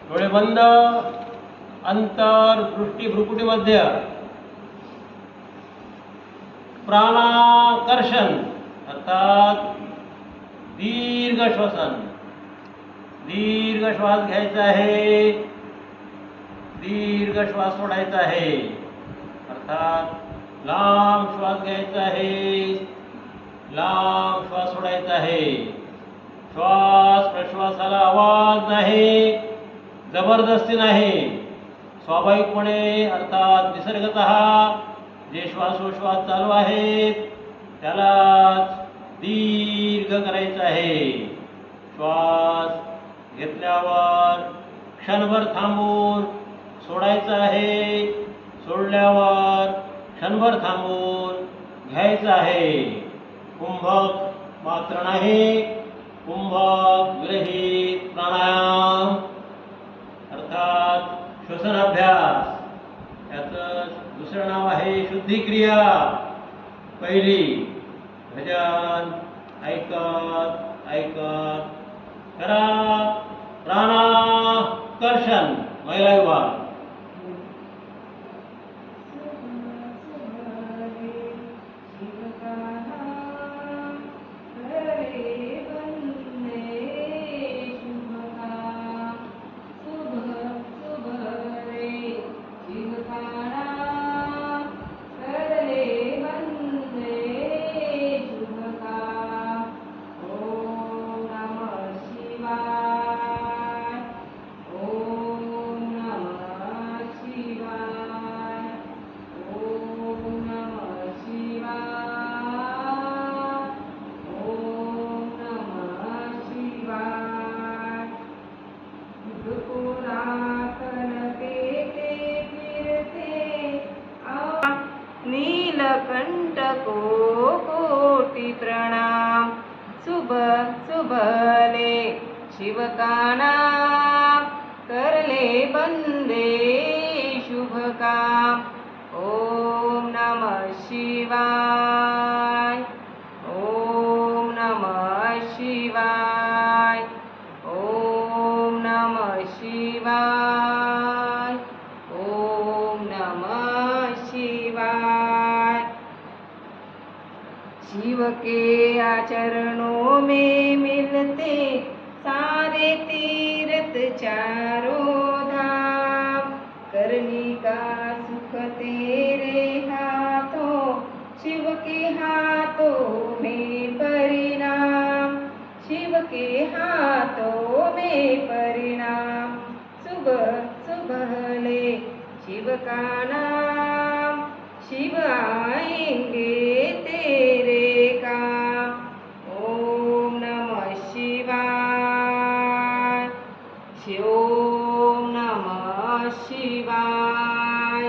डोळे बंद. अंतर दृष्टी भ्रुकुटी मध्य. प्राणाकर्षण अर्थात दीर्घ श्वसन. दीर्घ श्वास घ्यायचा आहे, दीर्घ श्वास सोडायचा आहे. अर्थात लांब श्वास घ्यायचा आहे, लांब श्वास सोडायचा आहे. श्वास प्रश्वासाला आवाज नाही, जबरदस्ती नाही. स्वाभाविकपणे अर्थात निसर्गतः जे श्वासोश्वास चालू आहेत त्यालाच दीर्घ करायचं आहे. श्वास घेतल्यावर क्षणभर थांबून सोडायचा आहे, सोडल्यावर क्षणभर थांबून घ्यायचं आहे. कुंभक मात्र नाही, कुंभक विरहित प्राणायाम अर्थात श्वसन अभ्यास. याचं दुसरं नाव आहे शुद्धिक्रिया. पहिली भजन ऐकत ऐकत करा. प्राणाकर्षण महिला विभाग. नीलकंठको कोटि प्रणाम. शुभ शुभले शिव का नाम, करले बंदे शुभ काम. ओम नमः शिवाय, ओम नमः शिवाय, ओम नमः शिवाय, ओम नमः शिवाय. शिव के आचरणों में मिलते सारे तीर्थ चारों धाम. करनी का सुख तेरे हाथों, शिव के हाथों में परिणाम. शिव के हाथों में परिणाम. सुबह सुबह ले शिव का नाम, शिव आएंगे तेरे काम. ओम नमः शिवाय, ओम नमः शिवाय,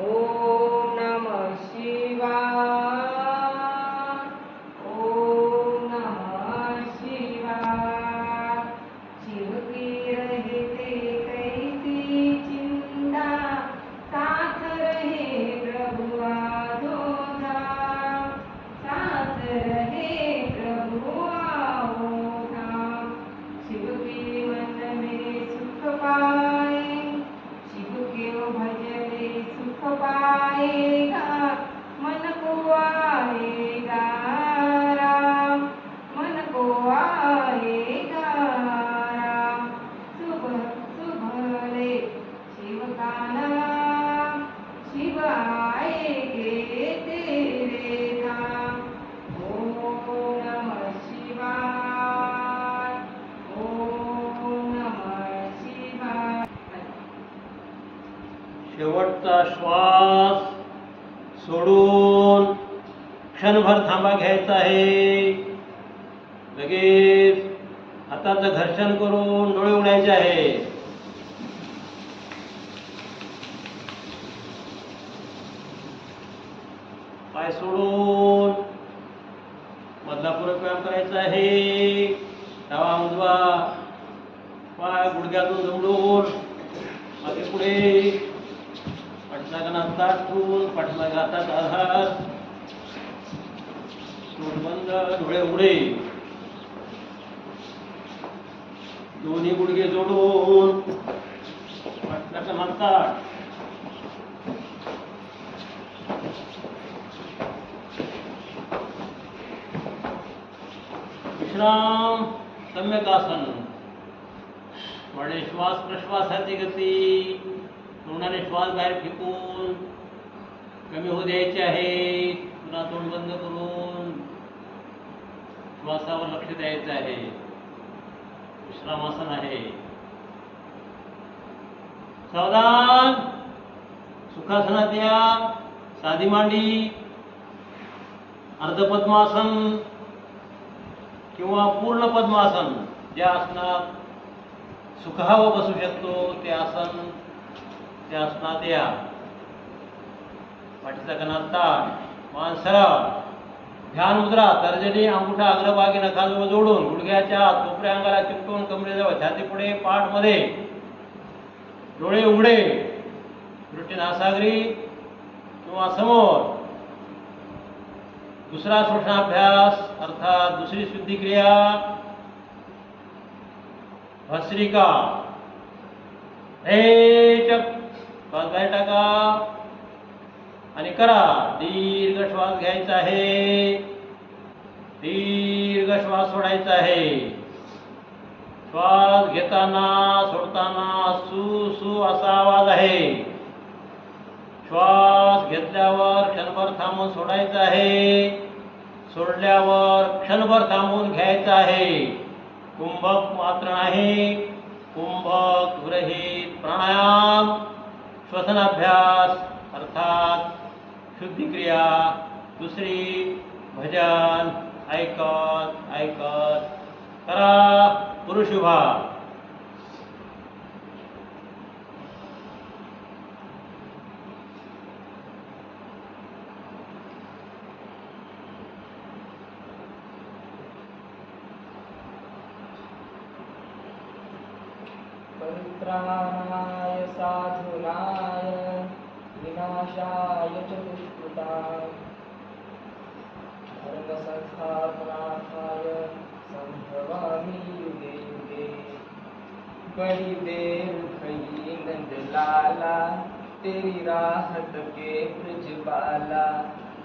ओम नमः शिवाय, ओम नमः शिवाय. शिव की रहते कैसी चिंता, साथ रहे प्रभु आधो धाम. साथ रहे प्रभु आओ धाम. शिव के मन में सुख पाए, शिव के भजने सुख पाएगा. मन को आएगा राम, मन को आएगा राम. सुबह सुबह ले शिव का नाम, शिव आएंगे तेरे धाम. ओम नमः शिवाय, ओम नमः शिवाय. शेवटचा श्वास सोडून क्षणभर थांबा घ्यायचा आहे. लगेच हाताचं घर्षण करून डोळे उघडायचे आहे. पाय सोडून मधला पूरक व्यायाम करायचा आहे. डावा उजवा पाय गुडघ्यातून जमडून मागे पुढे, पाठीमागं ताठ ठेवून पाठीमागे हातात आधार. तोंड बंद, डोळे उघडे. दोन्ही गुडघे जोडून पाठीला म्हणतात. विश्राम. सम्यक आसन. थोडे श्वास प्रश्वासाची गती तोंडाने श्वास बाहेर फेकून कमी होऊ द्यायचे आहे. पुन्हा तोंड बंद करून श्वासावर लक्ष द्यायचं आहे. विश्रामासन आहे. सावधान. सुखासनात या. साधी मांडी, अर्धपद्मासन किंवा पूर्ण पद्मासन, ज्या आसनात सुखाव बसू शकतो ते आसन, त्या आसनात या. पाठीचा कणा ताठ, मान सरळ. ध्यान मुद्रा. तर्जनी अंगठा अग्रभागी नखाजवळ जोडून गुडघ्याच्या कोपऱ्या अंगाला चिकटून कमरेजवळ, छाती पुढे, पाठ मध्ये. डोळे उघडे. दृष्टी नासागरी किंवा समोर. दुसरा श्वसनाभ्यास अर्थात दुसरी शुद्धी क्रिया भस्त्रिका. चक. श्वास बाहेर टाका आणि करा. दीर्घ श्वास घ्यायचा आहे. दीर्घ श्वास सोडायचा आहे. श्वास घेताना सोडताना सू सू असा आवाज आहे. श्वास घेतल्यावर क्षणभर थांबून सोडायचा आहे. सोडल्यावर क्षणभर थांबून घ्यायचा आहे. कुंभक मात्र नाही. कुंभक रहित प्राणायाम श्वसनाभ्यास अर्थात शुद्धी क्रिया दुसरी भजन ऐकत ऐकत करा. पुरुषुभा. परित्राणाय साधुनाय विनाशाय च दुष्कृताय धर्मसंस्थापनार्थाय संभवामि युगे युगे. बड़ी देर भई नंदलाला तेरी राहत के ब्रजबाला.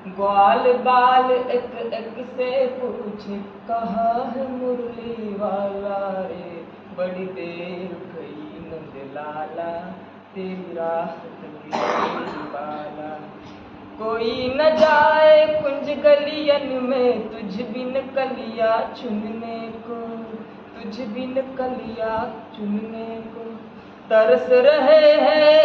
ग्वाल बाल एक एक से पूछे कहाँ है मुरली वाला रे. बड़ी देर भई नंदलाला तेरी राहत के ब्रजबाला. कोई न जाए कुंज गलियन में तुझ बिन कलिया चुनने को. तुझ बिन कलिया चुनने को तरस रहे हैं.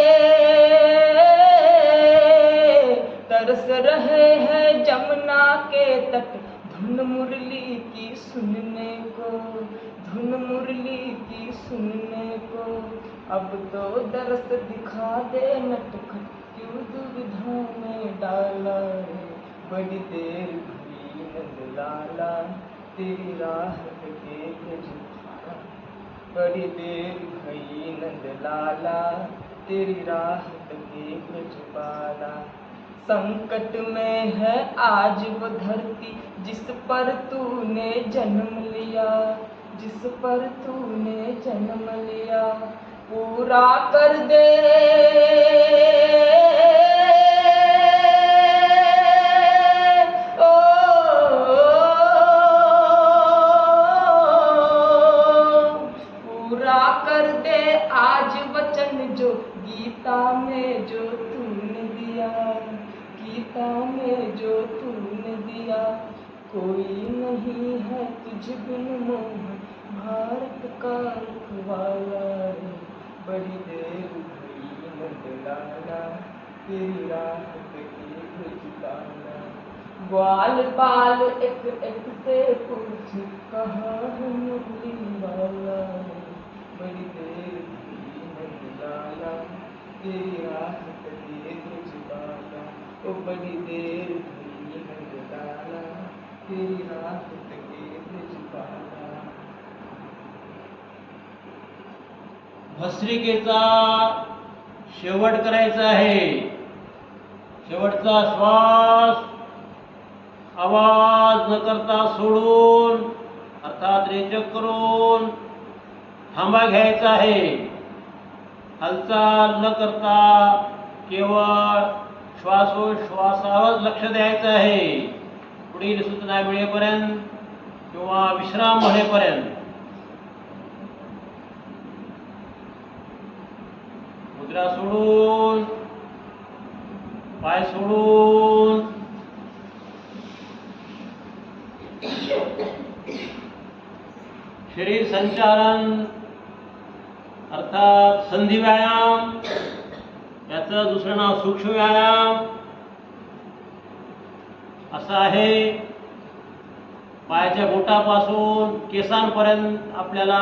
तरस रहे हैं जमुना के तट धुन मुरली की सुनने को. धुन मुरली की सुनने को. अब तो दरस दिखा दे नटखट क्यों दुविधा में डाला रे. बड़ी देर हुई नंदलाला तेरी राहत के ब्रजबाला. बड़ी देर हुई नंदलाला तेरी राहत के ब्रजबाला. संकट में है आज वो धरती जिस पर तूने जन्म लिया. जिस पर तूने जन्म लिया. पूरा कर दे पूरा कर दे आज वचन जो गीता में जो तूने दिया. गीता में जो तूने दिया. कोई नहीं है तुझ बिन मोह भारत का रखवाला रे. बड़ी देर हुई नंदलाला तेरी राहत के ब्रजबाला. ग्वाल बाल एक एक से पूछ कहाँ है मुरली वाला रे. बड़ी देर हुई नंदलाला तेरी राहत के ब्रजबाला. ओ बड़ी देर हुई नंदलाला तेरी राहत के ब्रजबाला. भस्त्रिकेचा शेवट करायचा आहे. शेवटचा श्वास आवाज न करता सोडून अर्थात रेचक करून थांबा घ्यायचा आहे. हालचाल न करता केवळ श्वासोश्वासावर लक्ष द्यायचं आहे. पुढील सूचना मिळेपर्यंत किंवा विश्राम होण्यापर्यंत. मुद्रा सोडून, पाय सोडून, शरीर संचालन अर्थात संधी व्यायाम, याचं दुसरं नाव सूक्ष्म व्यायाम असं आहे. पायाच्या बोटापासून केसांपर्यंत आपल्याला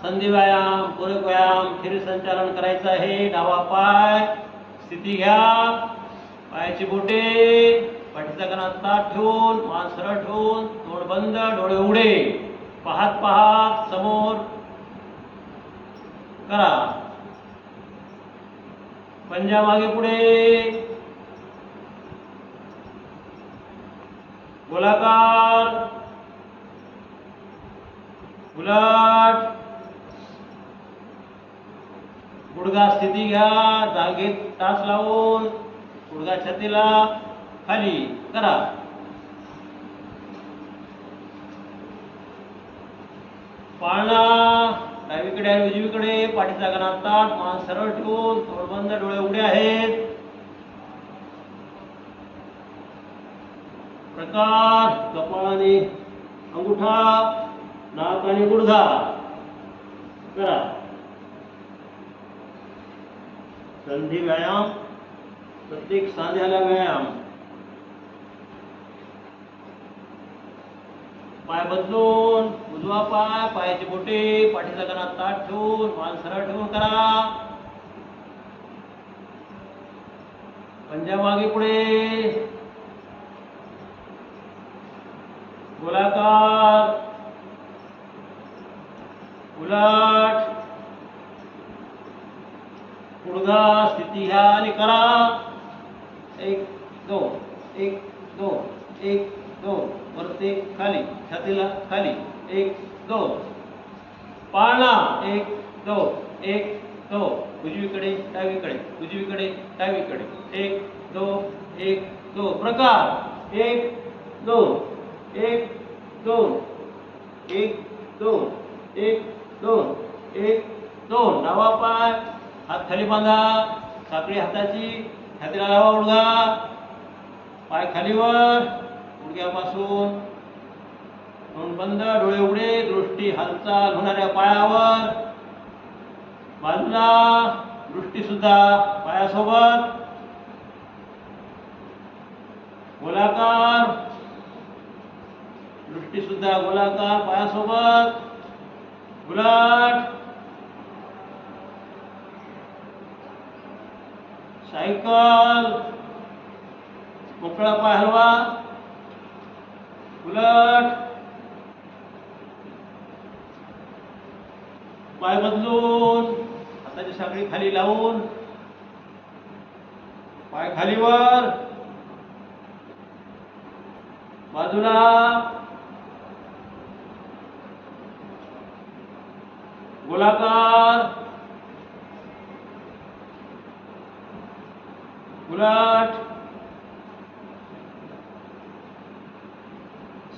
संधी व्यायाम, पूरक व्यायाम, शरीर संचालन करायचं आहे. डावा पाय स्थिती घ्या. पायाची बोटे पाठीचा कणा ताठ ठेवून, मान सरळ ठेवून, तोंड बंद, डोळे उघडे, पाहत पाहत समोर करा. पंजा मागे पुढे, गोलाकार, उलट, गुडघा स्थिती घ्या. जागेत टाच लावून गुडघा छातीला खाली करा. पाळणा डावीकडे आणि उजवीकडे, पाठीचा कणा ताठ, मान सरळ ठेवून, तोंड बंद, डोळे उघडे आहेत. प्रकार कपाळ आणि अंगुठा, नाक आणि गुडघा करा. संधी व्यायाम, प्रत्येक सांध्याला व्यायाम. पाय बदलून, उजवा पाय पायाची बोटे पाठीचा कणा ताठ ठेवून, मान सरळ ठेवून करा. पंजा मागे पुढे, गोलाकार, उलट, गुडघा स्थिती घ्या आणि करा. 1 2 1 2 1 2, वरती खाली, छातीला खाली, 1 2. पाळणा 1 2 1 2, उजवीकडे डावीकडे, उजवीकडे डावीकडे, 1 2 1 2. प्रकार 1 2 1 2 1 2 1 2 1 2. डावा पाय हात खाली बांधा, साखळी हाताची, छातीला लावा गुडघा, पाय खालीवर, गुडघ्यापासून तोंड बंद, डोळे उघडे, दृष्टी हालचाल होणाऱ्या पायावर, बाजूला दृष्टी सुद्धा पायासोबत. गोलाकार, दृष्टी सुद्धा गोलाकार पायासोबत. उलट, सायकल, मोकळा पाय हलवा, उलट, पाय बदलून, हाताची साखळी खाली लावून, पाय खालीवर, बाजूला, गोलाकार, उलट,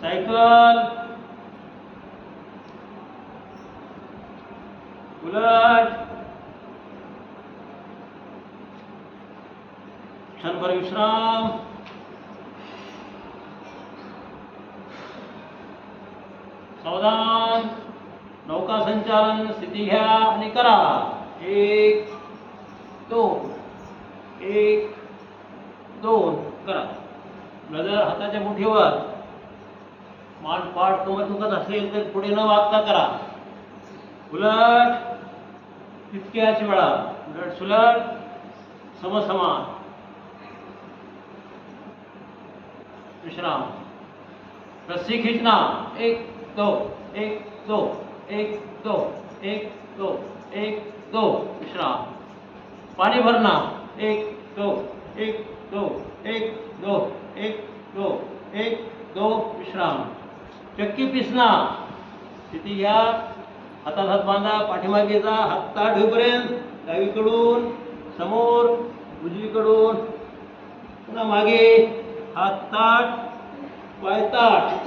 सायकल, उलट. क्षणभर विश्राम. सावधान, नौका संचालन स्थिती घ्या आणि करा. 1 2 1 2 करा. नजर हाताच्या मुठीवर. मान पाठ कमर दुखत असेल तर पुढे न वागता करा. उलट, तितक्याच वेळा उलट सुलट समसमान. विश्राम. रस्सी खींचना. 1 2 1 2 1 2 1 2 1 2. विश्राम. पाणी भरना. 1 2 1 2 1 2 1 2 1 2. विश्राम. चक्की पिसना. स्थिती घ्या. हातात हात बांधा, पाठीमागे जा, हात ताठ होईपर्यंत, डावीकडून समोर, उजवीकडून पुन्हा मागे, हात ताठ, पाय ताठ.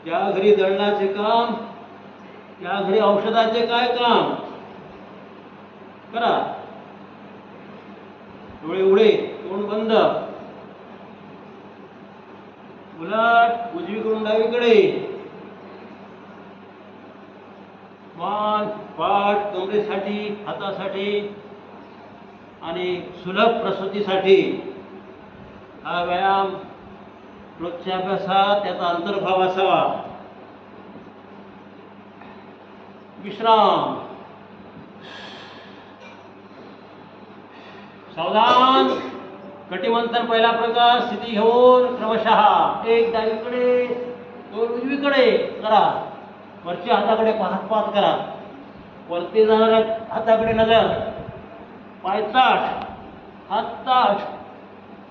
ज्या घरी दळणाचे काम, त्या घरी औषधाचे काय काम करा. डोळे उघडे, तोंड बंद, उलट उजवीकडून डावीकडे, मान, पाठ, कमरेसाठी, हातासाठी आणि सुलभ प्रसूतीसाठी हा व्यायाम रोजच्या अभ्यासात त्याचा अंतर्भाव असावा. विश्राम. सावधान. कटिमंथन पहिला प्रकार. स्थिती घेऊन क्रमशः एक डावीकडे, दोन उजवीकडे करा. वरच्या हाताकडे पाहत पाहत करा. वरती जाणाऱ्या हाताकडे नजर. पाय ताठ, हात ताठ.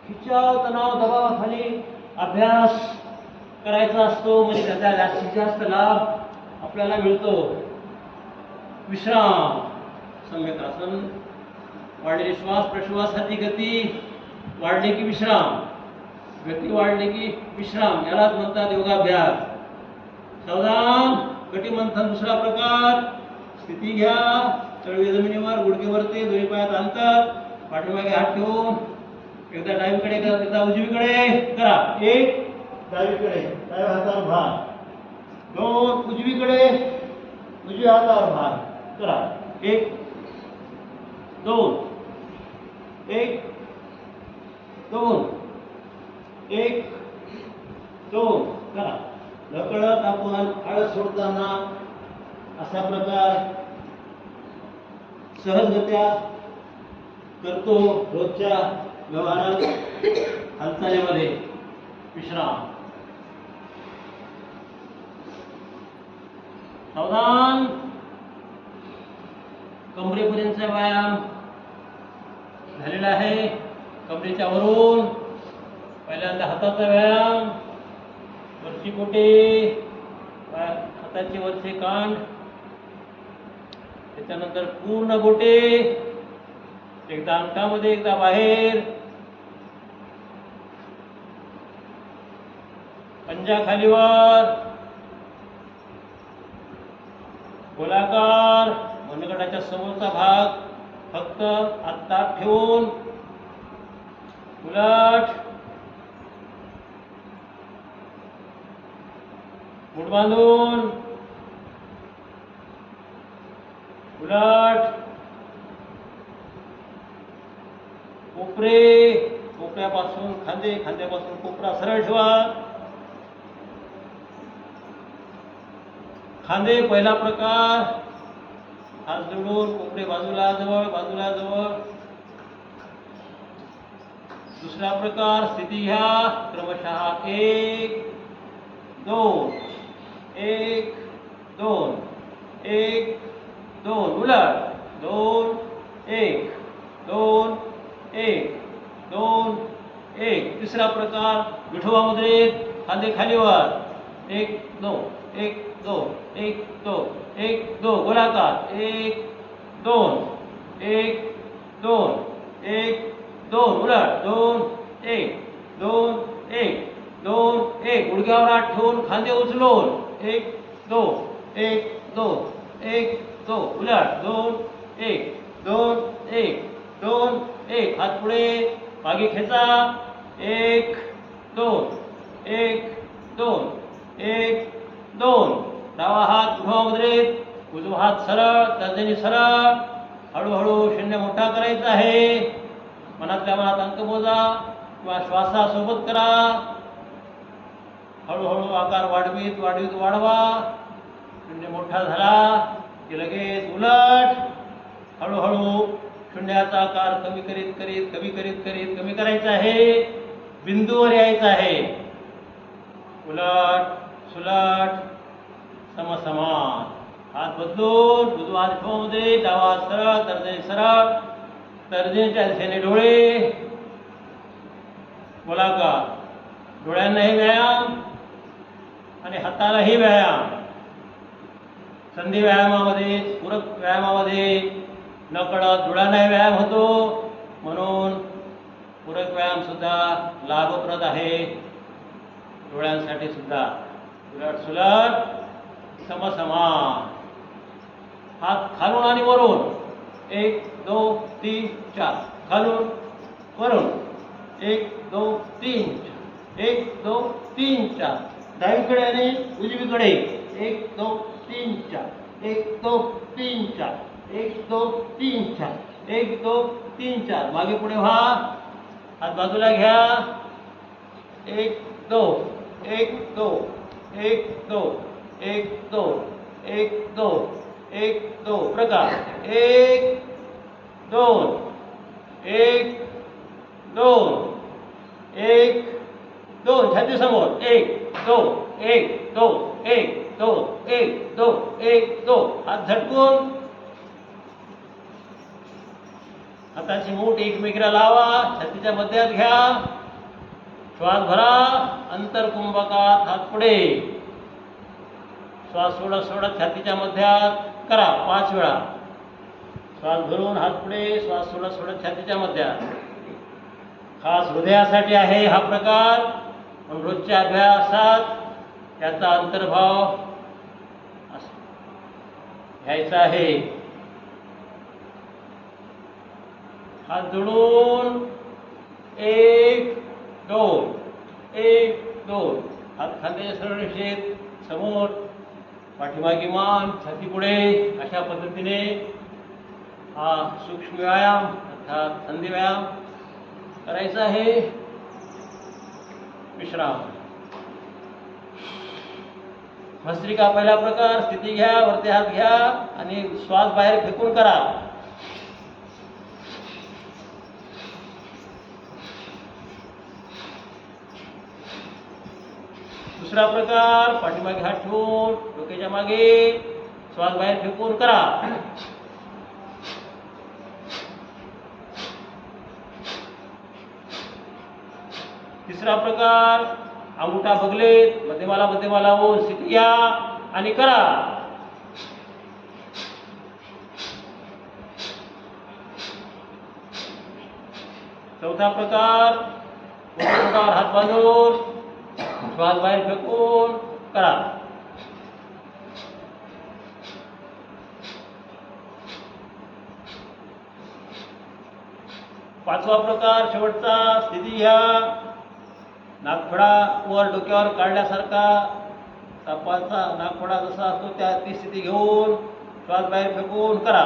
खिचाव, तणाव, दबावाखाली अभ्यास करायचा असतो, म्हणजे त्याचा जास्तीत जास्त लाभ आपल्याला मिळतो. विश्राम. सम्यक आसन. वाढलेली श्वास प्रश्वासाची गती वाढले की विश्राम, गती वाढले की विश्राम, यालाच म्हणतात योगाभ्यास. सावधान. कटिमंथन दुसरा प्रकार. स्थिती घ्या. तळवे जमिनीवर, गुडघेवरती, दोन्ही पायात अंतर, पाठीमागे हात ठेवून एकदा डावीकडे करा, एकदा उजवीकडे करा. एक डावीकडे, डाव्या हातावर भार. दोन उजवीकडे, उजव्या हातावर भार करा. एक, दोन, एक, दोन, एक, दोन करा. नकळत आपण आळस सोडताना असा प्रकार सहजगत्या करतो रोजच्या व्यवहारात, हालचालीमध्ये. विश्राम. सावधान. कमरेपर्यंतचा व्यायाम झालेला आहे. कमरेच्या वरून पहिल्यांदा हाताचा व्यायाम. वरची बोटे, हाताचे वरचे कांड, त्याच्यानंतर पूर्ण बोटे, एकदा अंगठामध्ये, एकदा बाहेर. पंजा खालीवर, गोलाकार, मनगटाच्या समोरचा भाग फक्त हात ताठ ठेवून, उलट, मूठ बांधून, उलट, कोपरे, कोपऱ्यापासून खांदे, खांद्यापासून कोपरा सरळ ठेवा. खांदे पहिला प्रकार. हात जोडून कोपरे बाजूला जवळ, बाजूला जवळ. दुसरा प्रकार. स्थिती घ्या. क्रमशः एक, दोन, एक, दोन, एक, दोन, उलट, दोन, एक, दोन, एक, दोन, एक. तिसरा प्रकार. विठोबा मुद्रेत, खांदे खालीवर, एक, दोन, एक, दोन, एक, दोन, एक, दोन, गोलाकार, एक, दोन, एक, दोन, एक, दोन, उलट, दोन, एक, दोन, एक, दोन, एक. गुडघ्यावर हात ठेवून खांदे उचलून, एक, दोन, एक, दोन, एक, दोन, उलट, दोन, एक, दोन, एक, दोन, एक. हात पुढे, मागे खेचा, एक, दोन, एक, दोन, एक, दोन. डावा हात उभा मुद्रेत, उजवा हात सरळ, तर्जनी सरळ. हळूहळू शून्य मोठा करायचा आहे. मनातल्या मनात अंक मोजा किंवा श्वासासोबत करा. हळूहळू आकार वाढवीत वाढवीत वाढवा. शून्य मोठा झाला की लगेच उलट. हळूहळू शून्याचा आकार कमी करीत करीत कमी करीत करीत कमी करायचा आहे. बिंदूवर यायचं आहे. उलट सुलट समसमान. हात बदलून उजवा हात ठेवून डावा हात सरळ, तर्जनी सरळ. तर्जनीच्या दिशेने डोळे, गोलाकार. डोळ्यांनाही व्यायाम आणि हातालाही व्यायाम. संधी व्यायामामध्ये, पूरक व्यायामामध्ये नकळत डोळ्यांनाही व्यायाम होतो, म्हणून पूरक व्यायाम सुद्धा लाभप्रद आहे डोळ्यांसाठी सुद्धा. उलट सुलट समसमान, हात खालून आणि वरून, 1 2 3 4, खालून वरून, 1 2 3 4, 1 2 3 4, डावीकडे आणि उजवीकडे, 1 2 3 4, 1 2 3 4, 1 2 3 4, 1 2 3 4, मागे पुढे व्हा, हात बाजूला घ्या, 1 2 1 2 1 2 1 2 1 2 1 2, प्रकार 1 2 1 2 1 2, छाती समोर, 1 2 1 2 1 2 1 2 1 2, हात झटकून हाताची मूठ एकमेकीला लावा, छातीच्या मध्यात घ्या, श्वास भरा, अंतर कुंभकात हात पुढे, श्वास सोडत सोडत छातीच्या मध्यात करा 5 वेळा. श्वास भरून हात पुढे, श्वास सोडत सोडत छातीच्या मध्यात. खास हृदयासाठी आहे हा प्रकार, पण रोजच्या अभ्यासात त्याचा अंतर्भाव घ्यायचा आहे. हात जोडून 1 2 1 2, हात खांद्याच्या सरळ रेषेत समोर, पाठीमागे मान, छाती पुढे, अशा पद्धतीने हा सूक्ष्म व्यायाम अर्थात संधी व्यायाम करायचा आहे. विश्राम. भस्त्रिका पहिला प्रकार, स्थिती घ्या, वरती हात घ्या आणि श्वास बाहेर फेकून करा. दुसरा प्रकार, पाठीमागे हात ठेवून डोक्याच्या मागे, श्वास बाहेर फेकून करा. तिसरा प्रकार, अंगठा बगलेत, मध्यमाला लावून स्थिती घ्या आणि करा. चौथा प्रकार, हात बांधून श्वास बाहेर फेकून करा. पाचवा प्रकार, शेवटचा, स्थिती घ्या, नागफडा वर डोक्यावर काढल्यासारखा, सापाचा नागफडा जसा असतो त्या ती स्थिती घेऊन श्वास बाहेर फेकून करा.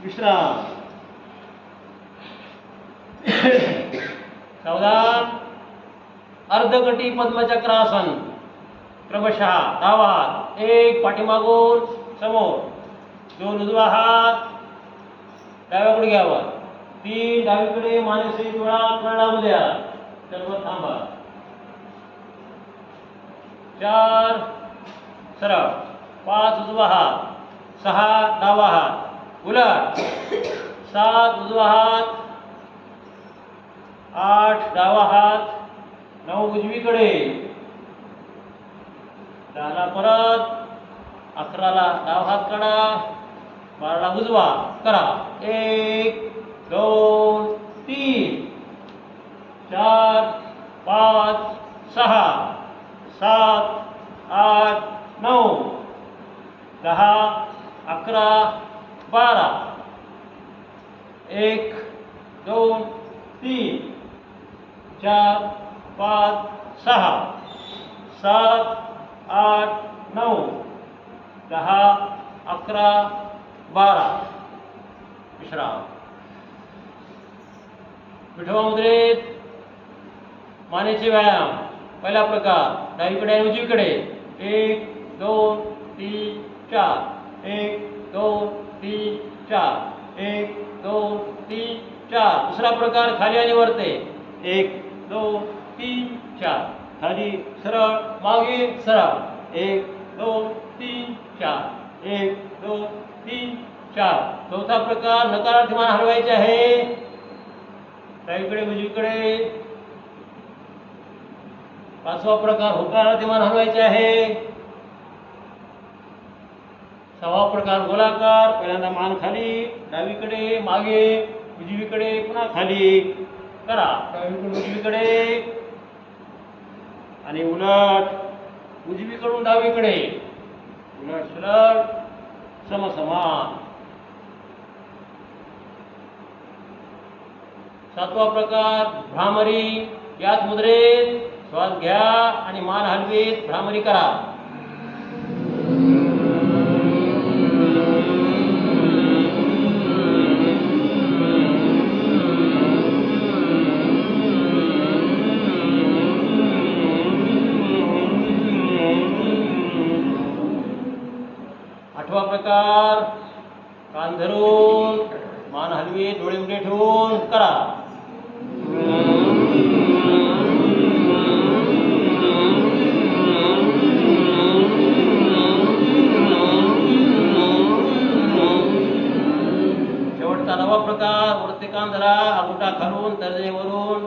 विश्राम. सावधान. अर्धकटी पद्मचक्रासन, क्रमशः डावा, 1 पाठीमागून समोर, 2 उजवा हात डाव्या गुडघ्यावर, 3 डावीकडे, मानसिक डोळा कळामध्ये द्या, सर्व थांबा, 4 सरळ, 5 उजवा हात, 6 डावा हात उलट, 7 उजवा हात, 8 डावा हात, 9 उजवीकडे, 10ला परत, 11ला डावा हात काढा, 12ला उजवा करा. 1 2 3 4 5 6 7 8 9 10 11 12, 1 2 3 4 5 6 7 8 9 10 11 12. विश्राम. विठोबा मुद्रेत मानेचे व्यायाम. पहिला प्रकार, डावीकडे आणि उजवीकडे, 1 2 3 4, 1 2 3 4, 1 2 3 4. दुसरा प्रकार, खाली आणि वरते, 1 2 3 4, खाली सरळ, मागे सरळ, 1 2 3 4, 1 2 3 4. चौथा प्रकार, नकारार्थी मान हलवायचे आहे, डावीकडे उजवीकडे, पाचवा प्रकार होकारार्थी मान हलवायचे आहे. सहावा प्रकार गोलाकार. पहिल्यांदा मान खाली, डावीकडे, मागे, उजवीकडे, पुन्हा खाली करा. डावीकडून उजवीकडे आणि उलट, उजवीकडून डावीकडे, उलट सुलट, समसमान. सातवा प्रकार भ्रामरी. याच मुद्रेत श्वास घ्या आणि मान हलवीत भ्रामरी करा. आठवा प्रकार कान धरून मान हलवीत डोळे उघडे ठेवून करा. शेवटचा नवा प्रकार वरती कान धरा, अंगठा खालून तर्जनीवरून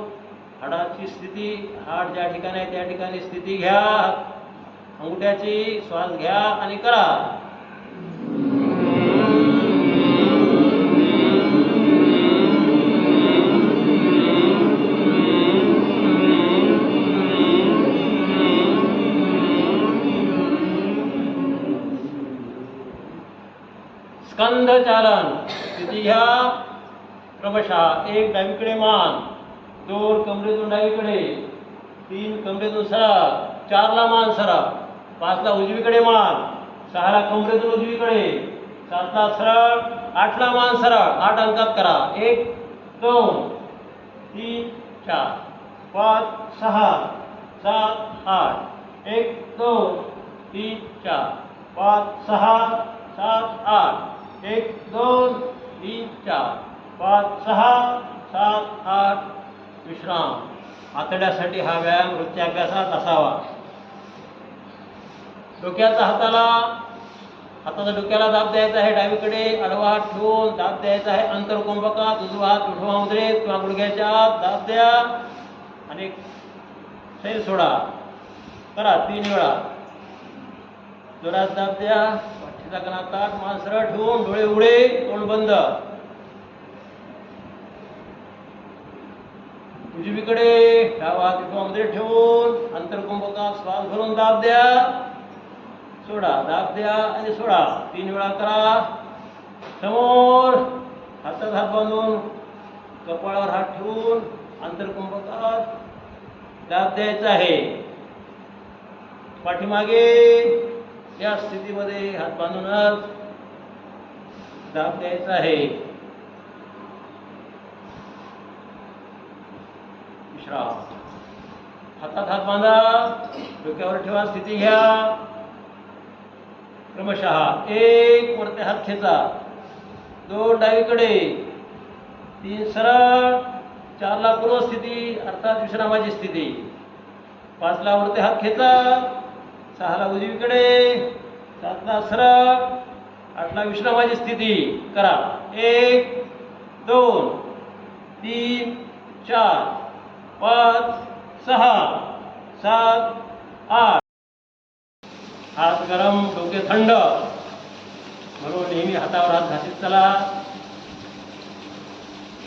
हाडाची स्थिती, हाड ज्या ठिकाणी आहे त्या ठिकाणी स्थिती घ्या. अंगठ्याची श्वास घ्या आणि करा. स्कंद चालन स्थिती घ्या. क्रमशः 1 डावीकडे मान, 2 कमरेतून डावीकडे, 3 कमरेतून सरळ, 4 ला मान सरळ, 5 ला उजवीकडे मान, 6 ला कमरेतून उजवीकडे, 7 ला सरळ, 8 ला मान सरळ. 8 अंकात करा. 1 2 3 4 5 6 7 8. 1 2 3 4 5 6 7 8. 1 2 3 4 5 6 7 8. विश्राम. आतड्यासाठी हा व्यायाम रोजच्या अभ्यासात असावा. डोक्याचा हाताचा डोक्याला दाब द्यायचा आहे. डावीकडे आडवा हात ठेवून दाब द्यायचा आहे. अंतरकुंभकात उजवा हात उठवा मुद्रेत किंवा गुडघ्याच्या आत दाब द्या आणि सैल सोडा. करा 3 वेळा. जोरात दाब द्या. पाठीचा कणा ताठ, मान सरळ ठेवून डोळे उघडे, तोंड बंद. उजवीकडे डावा हात उठवा मुद्रेत ठेवून अंतरकुंभकात श्वास भरून दाब द्या, सोडा, दाब द्या आणि सोडा. 3 वेळा करा. समोर हातात हात बांधून कपाळावर हात ठेवून अंतरकुंभकात दाब द्यायचा आहे. पाठीमागे या स्थितीमध्ये हात बांधूनच दाब द्यायचा आहे. विश्राम. हातात हात बांधा, डोक्यावर ठेवा, स्थिती घ्या. क्रमशः 1 वरती हात खेचा, 2 डावीकडे, 3 सरळ, 4 ला पूर्वस्थिती अर्थात विश्रामाची स्थिती, 5 ला वरती हात खेचा, 6 ला उजवीकडे, 7 ला सरळ, 8 ला विश्रामाची स्थिती. करा. 1 2 3 4 5 6 7 8. हात गरम, डोके थंड म्हणून नेहमी हातावर हात घासीत चला.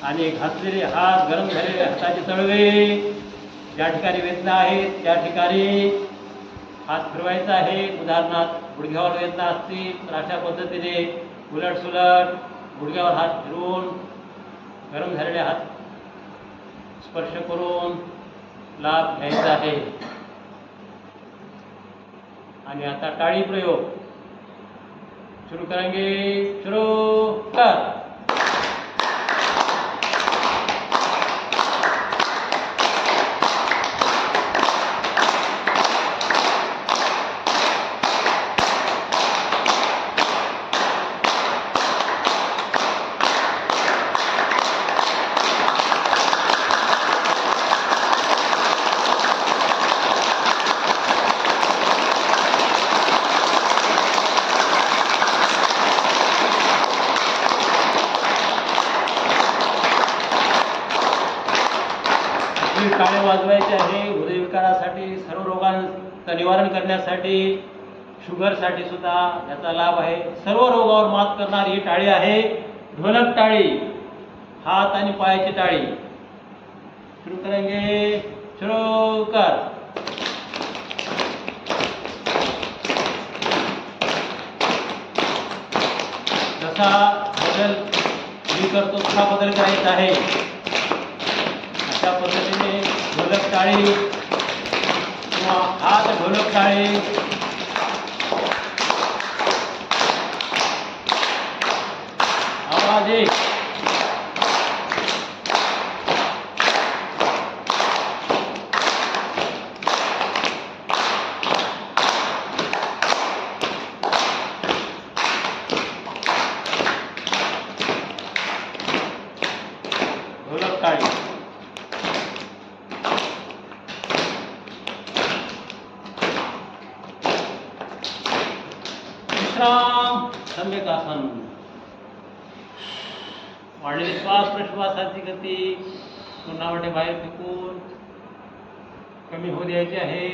आणि घासलेले हात, गरम झालेले हाताचे तळवे, ज्या ठिकाणी वेदना आहेत त्या ठिकाणी हात फिरवायचा आहे. उदाहरणार्थ गुडघ्यावर वेदना असतील तर अशा पद्धतीने उलट सुलट गुडघ्यावर हात फिरवून गरम झालेले हात स्पर्श करून लाभ घ्यायचा आहे. आणि आता टाळी प्रयोग सुरू करेंगे. सुरू कर. ही टाळे वाजवायची आहे हृदयविकारासाठी, सर्व रोगांचं निवारण करण्यासाठी, शुगरसाठी सुद्धा याचा लाभ आहे. सर्व रोगावर मात करणारी ही टाळी आहे ढोलक टाळी, हात आणि पायाची टाळी. सुरू करेंगे, सुरू कर. जसा बदल मी करतो तसा बदल करायचा आहे. अशा पद्धतीने ढोलक टाळी किंवा हात ढोलक टाळी आवाज एक. ढोलक टाळी. विश्राम, सम्यक आसन. वाढलेली श्वास प्रश्वासाची गती तोंडावाटे बाहेर फेकून कमी होऊ द्यायची आहे.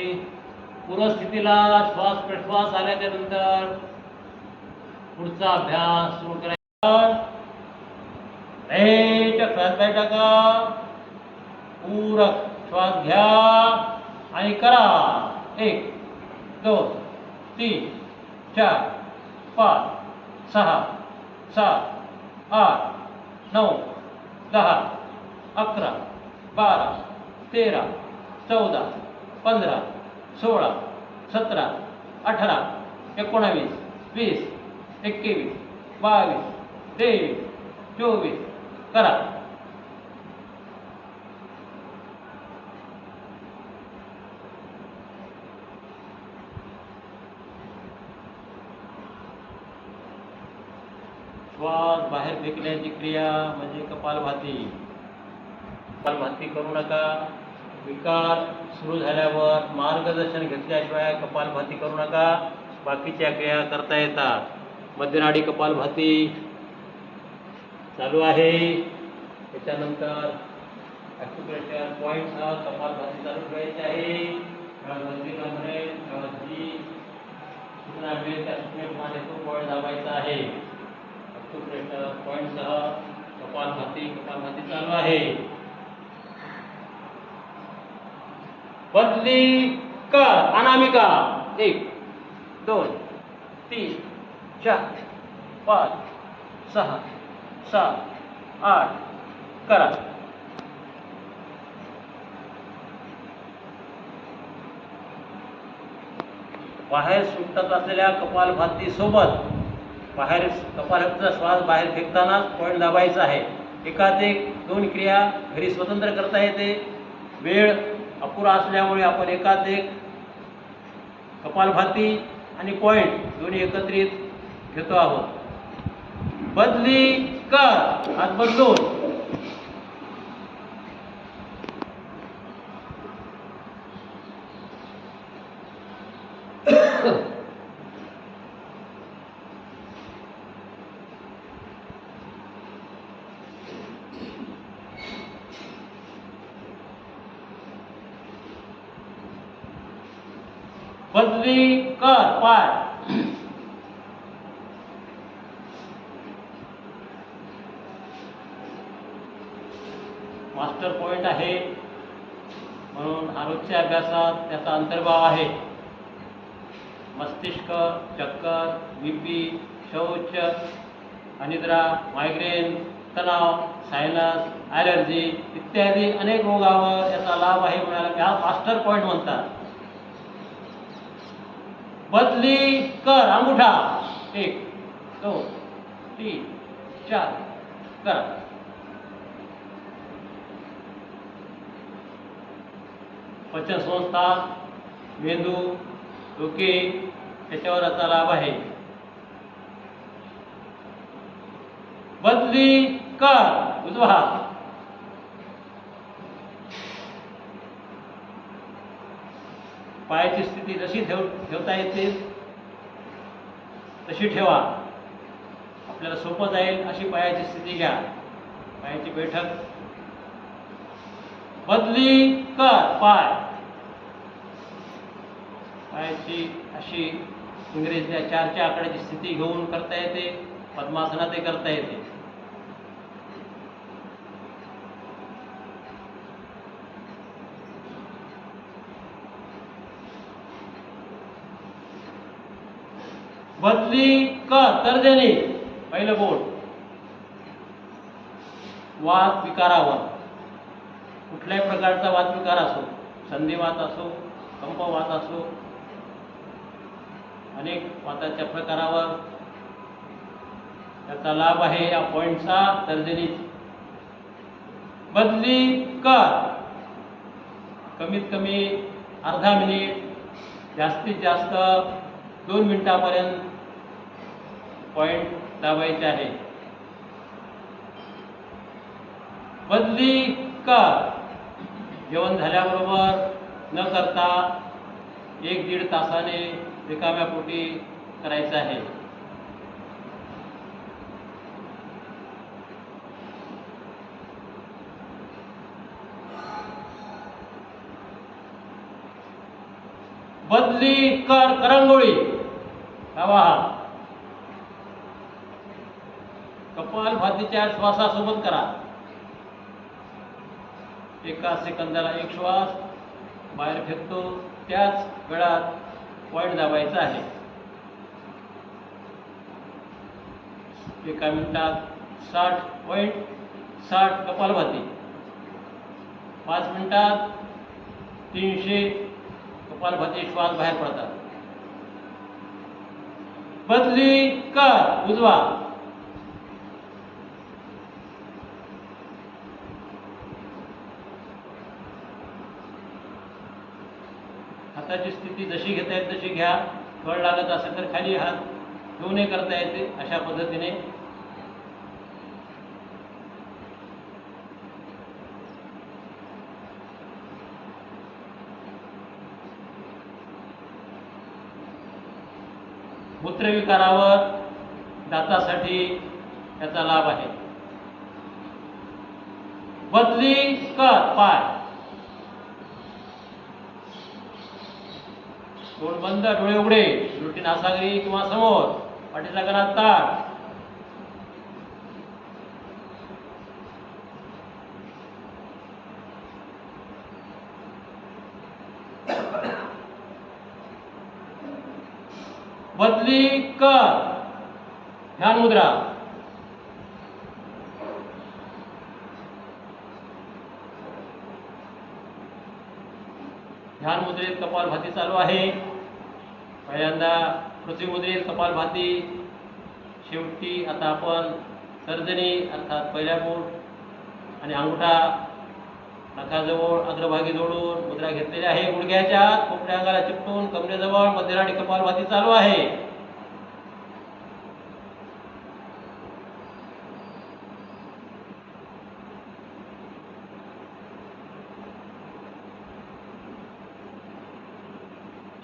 पूर्वस्थितीला श्वास प्रश्वास आल्याच्या नंतर पुढचा अभ्यास सुरू करायचा. चक्रात पाय टाका, पूरक श्वास घ्या आणि करा. 1 2 3 4 5 6 7 8 9 10 11 12 13 14 15 16 17 18 19 20 21 22 23 24 करा. श्वास बाहेर फेकण्याची क्रिया म्हणजे कपालभाती. कपालभाती करू नका. विकार सुरू झाल्यावर मार्गदर्शन घेतल्याशिवाय कपालभाती करू नका. बाकीच्या क्रिया करता येतात. मध्यनाडी कपालभाती चालू आहे. त्याच्यानंतर ॲक्युप्रेशर पॉईंटसह कपालभाती चालू ठेवायची आहे. जी सूचना मिळेल त्या सूचनेप्रमाणे तो पॉईंट दाबायचा आहे. ॲक्युप्रेशर पॉईंटसह कपालभाती चालू आहे. बदली कर. अनामिका 1 2 3 4 5 6 7 8 करा. बाहेर सुटत असलेल्या कपालभाती सोबत बाहेर कपालभातीचा श्वास बाहेर फेकताना पॉईंट दाबायचा आहे. एकाच एक 2 क्रिया घरी स्वतंत्र करता येते. वेळ अपुरा असल्यामुळे आपण एकाच एक कपालभाती आणि पॉईंट दोन्ही एकत्रित घेतो आहोत. बदली कर. हात बदलून. बदली कर. पाय. मास्टर पॉइंट आहे म्हणून आरोग्य अभ्यासात त्याचा अंतर्भाव आहे. मस्तिष्क, चक्कर, बीपी, शौच, अनिद्रा, मायग्रेन, तणाव, सायनस, ॲलर्जी इत्यादी अनेक रोगावर याचा लाभ आहे म्हणून हा मास्टर पॉइंट म्हणतात. बदली कर. अंगूठा 1 2 3 4 करा. पचनसंस्था, मेंदू, डोके त्याच्यावर याचा लाभ आहे. बदली कर. उजवा हात. पायाची स्थिती जशी ठेवता येते तशी ठेवा. आपल्याला सोपं जाईल अशी पायाची स्थिती घ्या. पायाची बैठक बदली कर पाय. पायाची अशी इंग्रजीच्या 4च्या आकड्याची स्थिती घेऊन करता येते. पद्मासनात करता येते. बदली कर तर्जनी. पहिलं बोट वात विकारावर. कुठल्याही प्रकारचा वात विकार असो, संधिवात असो, कंपवात असो, अनेक वाताच्या प्रकारावर त्याचा लाभ आहे या पॉइंटचा तर्जनीत. बदली कर. कमीत कमी अर्धा मिनिट, जास्तीत जास्त 2 मिनिटापर्यंत पॉइंट दाबायचे आहे. बदली कर. जेवण झाल्याबरोबर न करता 1-1.5 तासाने रिकाम्या पोटी करायचं आहे. बदली कर करंगोळी. डावा हात कपालभातीच्या श्वासासोबत करा. 1 सेकंदाला 1 श्वास बाहेर फेकतो. त्याच वेळात पॉइंट दाबायचा आहे. 1 मिनिटात 60 पॉइंट, 60 कपालभाती. 5 मिनिटात 300 कपालभाती श्वास बाहेर पडतात. बदली कर उजवा. हाताची स्थिती जशी घेता येईल तशी घ्या. कळ लागत असेल तर खाली हात ठेवूनही करता येते. अशा पद्धतीने मूत्रविकारावर, दातासाठी त्याचा लाभ आहे. बदली कर पाय. तोंड बंद, डोळे उघडे. लुटी नासागरी किंवा समोर. पाठीचा कणा ताठ. बदली कर ध्यान मुद्रा. ध्यान मुद्रेत कपालभाती चालू आहे. पहिल्यांदा पृथ्वी मुद्रेत कपालभाती, शेवटी आता आपण तर्जनी अर्थात पहिल्या बोट आणि अंगठा नाकाजवळ अग्रभागी जोडून मुद्रा घेतलेली आहे. गुडघ्याच्या आत कोपऱ्या अंगाला चिकटून कमरेजवळ मध्यराठी कपालभाती चालू आहे.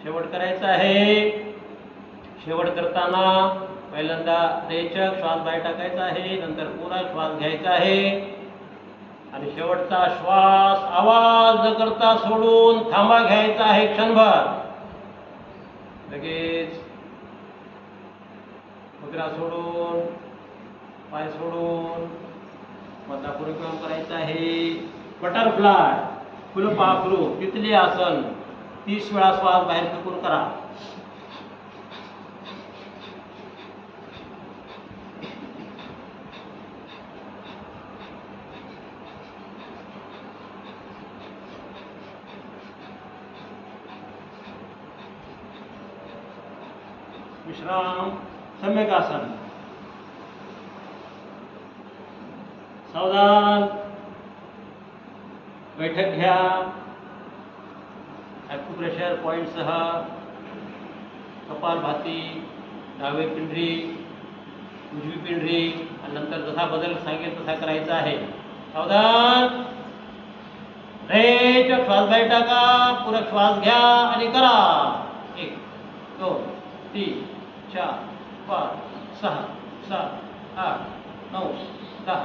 शेवट करायचा आहे. शेवट करताना पहिल्यांदा रेचक श्वास बाहेर टाकायचा आहे. नंतर पुन्हा श्वास घ्यायचा आहे आणि शेवटचा श्वास आवाज न करता सोडून थांबा घ्यायचा आहे क्षणभर. लगेच मुद्रा सोडून, पाय सोडून मधला परिक्रम करायचा आहे. बटरफ्लाय, फुलपाखरू, तिथले आसन 30 वेळा श्वास बाहेर फेकून करा. विश्राम, सम्यक आसन. सावधान, बैठक घ्या. ॲक्युप्रेशर पॉईंटसह कपालभाती, डावी पिंढरी, उजवी पिंढरी आणि नंतर जसा बदल सांगेल तसा करायचा आहे. सावधान. रेचक श्वास बाहेर टाका. पूरक श्वास घ्या आणि करा. 1 2 3 4 5 6 7 8 9 10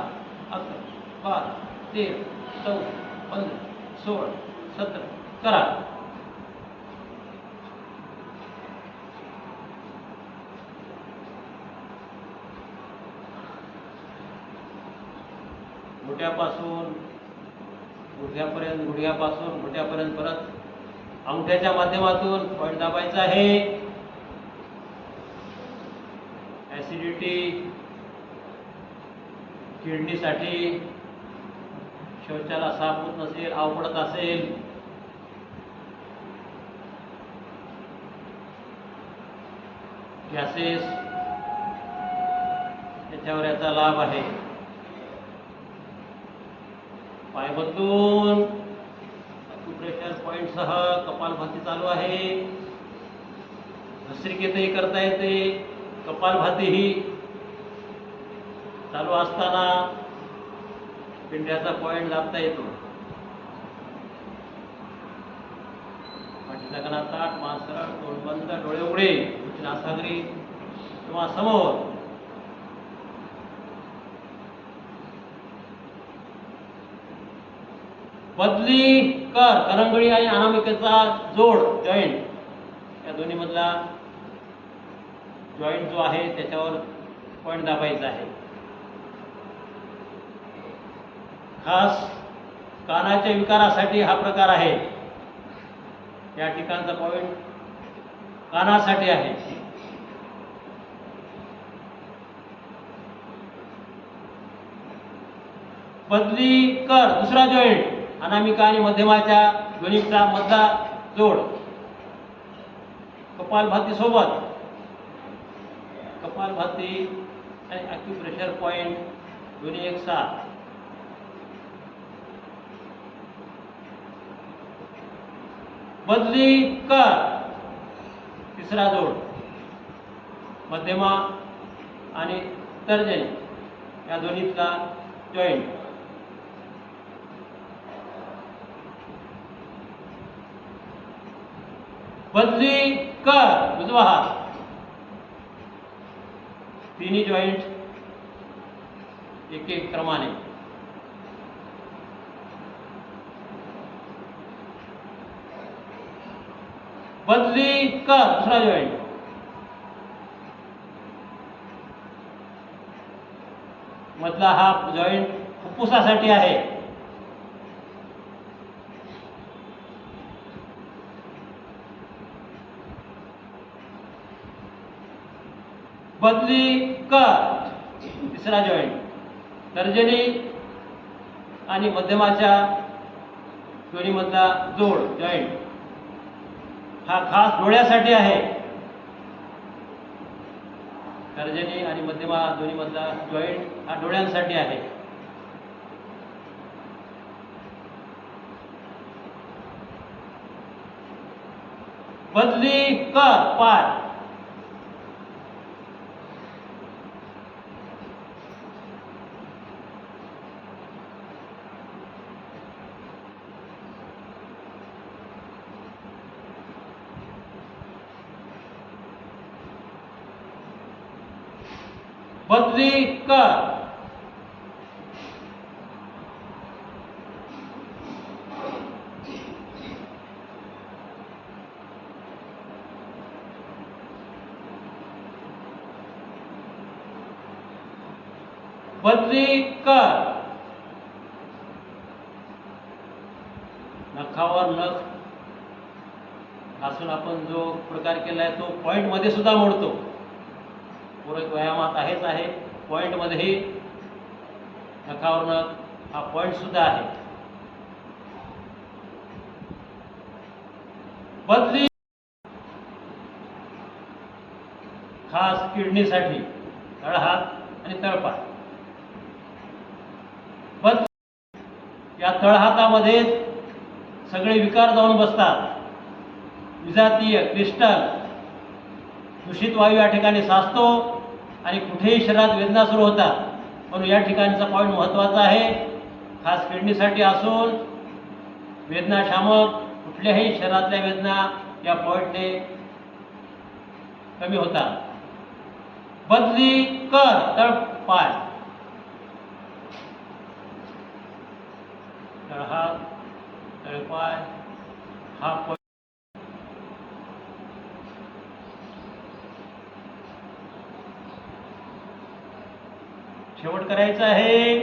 11 12 13 14 15 16 17 करा. गुडघ्यापासून गुडघ्यापर्यंत, गुडघ्यापासून गुडघ्यापर्यंत परत अंगठ्याच्या माध्यमातून पॉईंट दाबायचा आहे. ऍसिडिटी, किडनीसाठी, शौचाला साफ होत नसेल, आवडत असेल, गॅसेस, त्याच्यावर याचा लाभ आहे. पाय बदलून प्रेशर पॉइंट सह कपालभाती चालू आहे. भस्त्रिकेतही करता येते. कपालभाती ही चालू असताना पिंड्याचा पॉइंट दाबता येतो. पाठीचा कणा ताठ, मान सरळ, तोंड बंद, डोळे उघडे, नासागरी किंवा समोर. बदली कर. करंगळी आणि अनामिकेचा जोड जॉईंट, या दोन्ही मधला जॉईंट जो आहे त्याच्यावर पॉइंट दाबायचा आहे. खास कानाच्या विकारासाठी हा प्रकार आहे. या ठिकाणचा पॉइंट कानासाठी आहे. बदली कर. दुसरा जॉईंट, अनामिका आणि मध्यमाच्या दोन्हीचा मधला जोड, कपालभाती सोबत. कपालभाती आणि ॲक्युप्रेशर पॉइंट दोन्ही एक साथ. बदली कर. तिसरा जोड, मध्यमा आणि तर्जनी या दोन्हीतला जॉईंट. बदली कर. उजवा हात. तिन्ही जॉईंट एक एक क्रमाने. बदली कर. दुसरा जॉईंट. मधला हा जॉईंट फुफ्फुसासाठी आहे. बदली कर. तिसरा जॉईंट, तर्जनी आणि मध्यमाच्या दोन्ही मधला जोड जॉईंट, हा खास डोळ्यासाठी आहे. तर्जनी आणि मध्यमा दोन्ही मधला जॉईंट हा डोळ्यांसाठी आहे. बदली कर. पाय. बदली कर. बदली कर. नखावर नख घासून आपण जो प्रकार केलाय तो पॉइंट मध्ये सुद्धा मोडतो. पूरक व्यायामात आहेच आहे. पॉइंट मध्येही नखावर नख हा पॉइंट सुद्धा आहे. बदली खास किडनीसाठी तळहात आणि तळपाय. बदली या तळहातामध्ये सगळे विकार जाऊन बसतात. विजातीय, क्रिस्टल, दूषित वायू या ठिकाणी साचतो आणि कुठेही शरीरात वेदना सुरू होतात. म्हणून या ठिकाणचा पॉईंट महत्त्वाचा आहे. खास किडनीसाठी असून वेदनाशामक कुठल्याही शरीरातल्या वेदना या पॉईंटने कमी होतात. बदली कर. तळपाय, तळहात, तळपाय, हात शेवट करायचा आहे.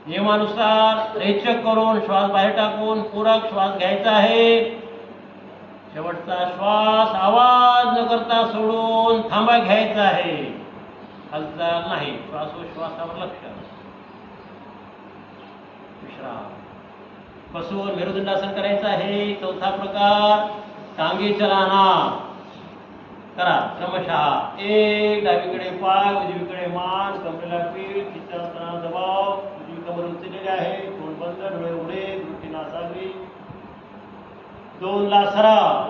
नियमानुसार रेचक करून श्वास बाहेर टाकून पूरक श्वास घ्यायचा आहे. शेवटचा श्वास आवाज न करता सोडून थांबा घ्यायचा आहे. हालचाल नाही. श्वासोश्वासावर लक्ष. विश्राम. बसून मेरुदंडासन करायचं आहे. चौथा प्रकार टांगे चलाना करा क्रमशः. एक, डावीकडे पाय, उजवीकडे मान, कमरेला पीठ, खिशात दबाव, उजवी कमर उचललेली आहे, तोंड बंद, डोळे उघडे, दृष्टी नासावी. 2 ला सराव.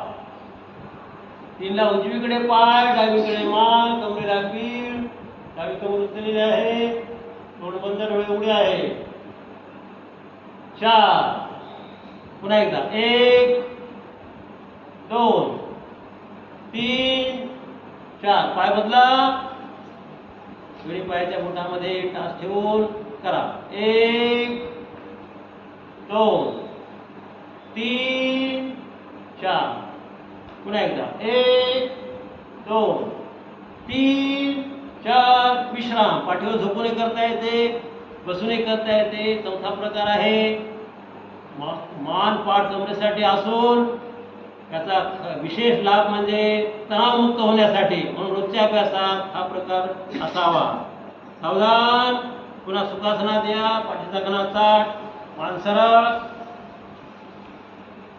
3 ला उजवीकडे पाय, डावीकडे मान, कमरेला पीठ, डावी कमर उचललेली आहे, तोंड बंद, डोळे उघडे आहे. 4, पुन्हा एकदा 1, 2, 3, 4. पाय बदला. दोन्ही पायाच्या बोटामध्ये टाच ठेवून करा. 1, 2, 3, 4. पुन्हा एकदा 1, 2, 3, 4. विश्राम. पाठीवर झोपून करता येते, बसूनही करता येते. चौथा प्रकार आहे मान पाठ कमरेसाठी असून त्याचा विशेष लाभ म्हणजे तणावमुक्त होण्यासाठी. म्हणून रोजच्या अभ्यासात हा प्रकार असावा. सावधान. पुन्हा सुखासनात या. पाठीचा कणा चाट, मान सरळ,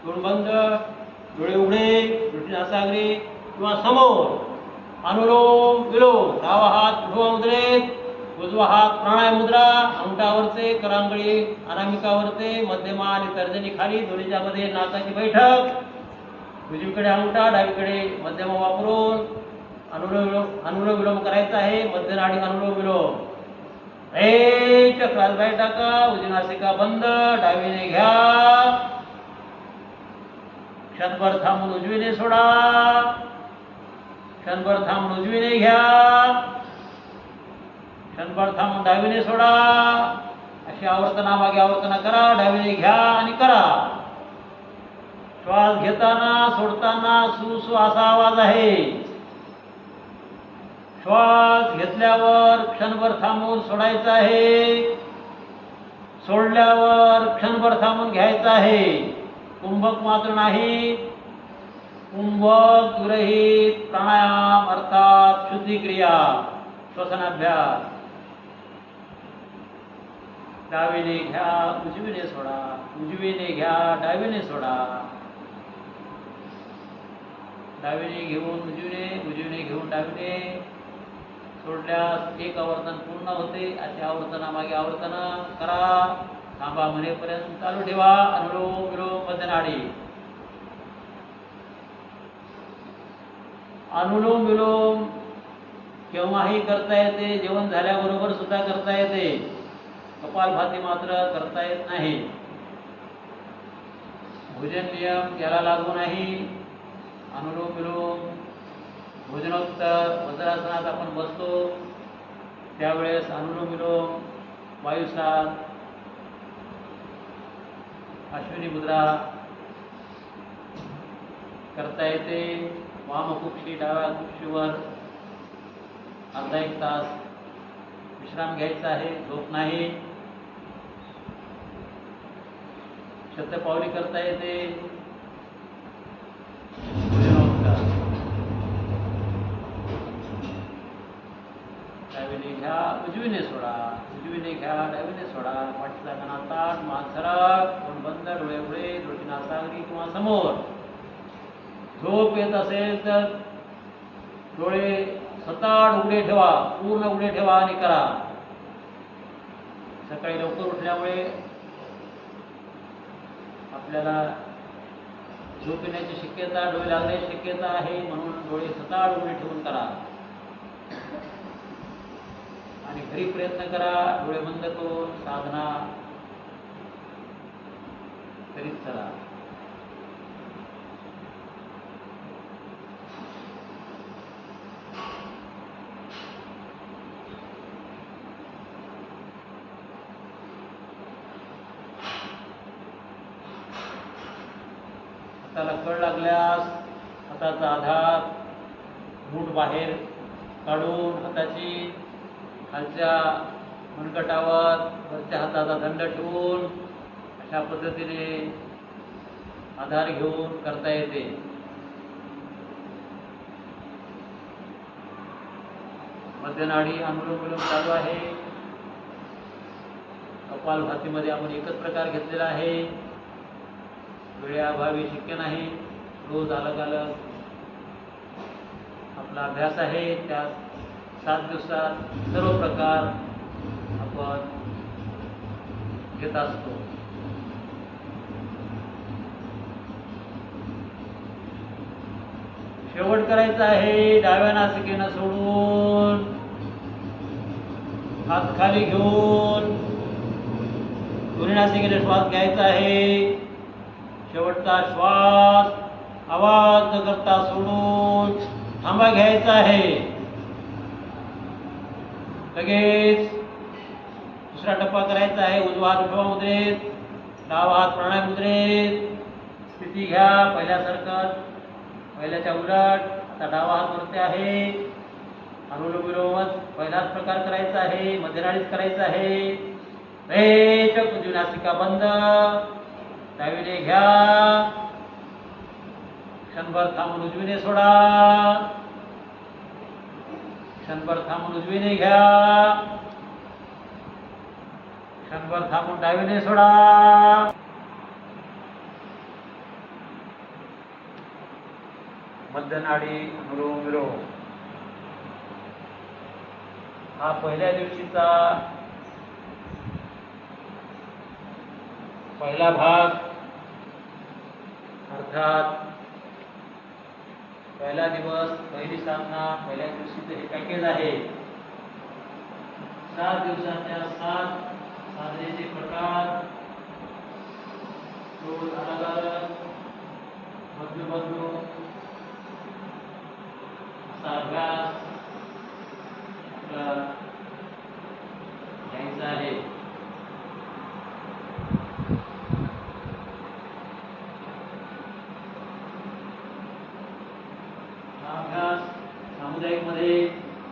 तोंड बंद, डोळे उघडे, दृष्टी नासाग्री किंवा समोर. अनुलोम विलोम. डावा हात उजव्या मुद्रेत, उजवा हात प्राणायाम मुद्रा. अंगठावरचे, करांगळी अनामिकावरचे, मध्यमा आणि तर्जनी खाली, दोन्हीच्या मध्ये नाकाची बैठक. उजवीकडे अंगठा, डावीकडे मध्यमा वापरून अनुलोम विलोम करायचा आहे. मध्य नाडी अनुलोम विलोम. श्वास बाहेर टाका. उजवी नासिका बंद, डावीने घ्या. क्षणभर थांबून उजवीने सोडा. क्षणभर थांबून उजवीने घ्या. क्षणभर थांबून डावीने सोडा. अशी आवर्तनामागे आवर्तना करा. डावीने घ्या आणि करा. श्वास घेताना सोडताना सु असा आवाज आहे. श्वास घेतल्यावर क्षणभर थांबून सोडायचा आहे. सोडल्यावर क्षणभर थांबून घ्यायचा आहे. कुंभक मात्र नाही. कुंभक विरहित प्राणायाम अर्थात शुद्धी क्रिया, श्वसनाभ्यास. डावीने घ्या, उजवीने सोडा. उजवीने घ्या, डावीने सोडा. डावीने घेऊन उजवीने, उजवीने घेऊन डावीने. सोडल्यास एक आवर्तन पूर्ण होते. अशी आवर्तनामागे आवर्तन करा. थांबा म्हणेपर्यंत चालू ठेवा. अनुलोम विलोम मध्य नाडी. अनुलोम विलोम केव्हाही करता येते. जेवण झाल्याबरोबर सुद्धा करता येते. कपालभाती मात्र करता येत नाही. भोजन नियम याला लागू नाही. अनुलोम विलोम भोजनोत्तर वज्रासनात आपण बसतो त्यावेळेस अनुलोम विलोम, वायुसार, अश्विनी मुद्रा करता येते. वामकुक्षी डाव्या कुक्षीवर अर्धा 1 तास विश्राम घ्यायचा आहे. झोप नाही. शतपावली करता येते. डावीने घ्या, उजवीने सोडा. उजवीने घ्या, डावीने सोडा. पाठीचा कणा ताठ, मान सरळ, तोंड बंद, डोळे उघडे, दृष्टी नासाग्री किंवा समोर. झोप येत असेल तर डोळे सताड उघडे ठेवा, पूर्ण उघडे ठेवा आणि करा. सकाळी लवकर उठल्यामुळे आपल्याला झोप येण्याची शक्यता, डोळे लागण्याची शक्यता आहे. म्हणून डोळे सताड उघडे ठेवून करा आणि घरी प्रयत्न करा. डोळे बंद करून साधना करीत चला. हाताला कळ लागल्यास हाताचा आधार मूठ बाहेर काढून हाताची खालच्या मनगटावर वरच्या हाताचा दंड ठेवून अशा पद्धतीने आधार घेऊन करता येते. मध्यनाडी अनुलोम विलोम चालू आहे. कपालभातीमध्ये आपण एकच प्रकार घेतलेला आहे. वेळेअभावी शक्य नाही. रोज अलग अलग आपला अभ्यास आहे. त्यात 7 दिवसात सर्व प्रकार आपण घेत असतो. शेवट करायचा आहे. डाव्या नासिकेनं सोडून हात खाली घेऊन दोन्ही नासिकेने श्वास घ्यायचा आहे. शेवटचा श्वास आवाज न करता सोडून थांबा घ्यायचा आहे. लगेच दुसरा टप्पा करायचा आहे. उजवा हात उजव्या मुद्रेत, डावा हात प्राणायाम मुद्रेत. स्थिती घ्या पहिल्यासारखं, पहिल्याच्या उलट. आता डावा हात वरती आहे. अनुलोम विलोमच पहिलाच प्रकार करायचा आहे. मध्यनाडीच करायचा आहे. रेचक उजवी नासिका बंद, डावीने घ्या. क्षणभर थांबून उजवीने सोडा. क्षणभर थांबून उजवीने घ्या. क्षणभर थांबून डावीने सोडा. मध्यनाडी अनुलोम विलोम हा पहिल्या दिवशीचा पहिला भाग, अर्थात पहिला दिवस, पहिली साधना, पहिल्या दिवशीचं हे पॅकेज आहे. 7 दिवसाच्या 7 साधनेचे प्रकार, रोज अलग अलग बदलू असा अभ्यास घ्यायचा आहे. हा अभ्यास सामुदायिकमध्ये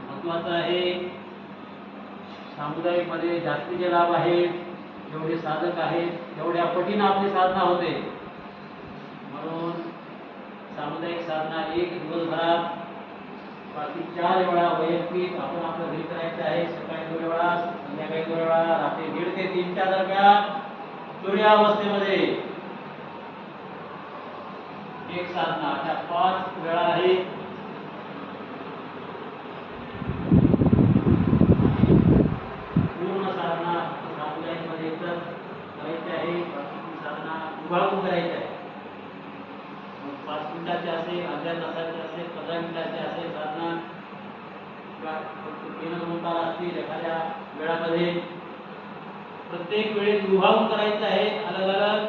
महत्त्वाचा आहे. सामुदायिकमध्ये जास्तीचे लाभ आहेत. जेवढे साधक आहेत तेवढ्या पटीनं आपली साधना होते. म्हणून सामुदायिक साधना एक दिवसभरात, बाकी 4 वेळा वैयक्तिक आपण आपलं घरी करायचं आहे. सकाळी 2 वेळा, संध्याकाळी 2 वेळा, रात्री 1:30 ते 3च्या दरम्यान तुर्या अवस्थेमध्ये एक साधना. अशा 5 वेळा आहेत. पूर्ण साधना सामुदायिकमध्ये एकच करायची आहे. बाकीची साधना उभारून करायची आहे. 5 मिनिटाचे असेल, अर्ध्या तासाचे असेल, 15 मिनिटाचे असेल साधना, किंवा 3-2 तास असतील एखाद्या वेळामध्ये. प्रत्येक वेळेस विभागून करायचं आहे. अलग अलग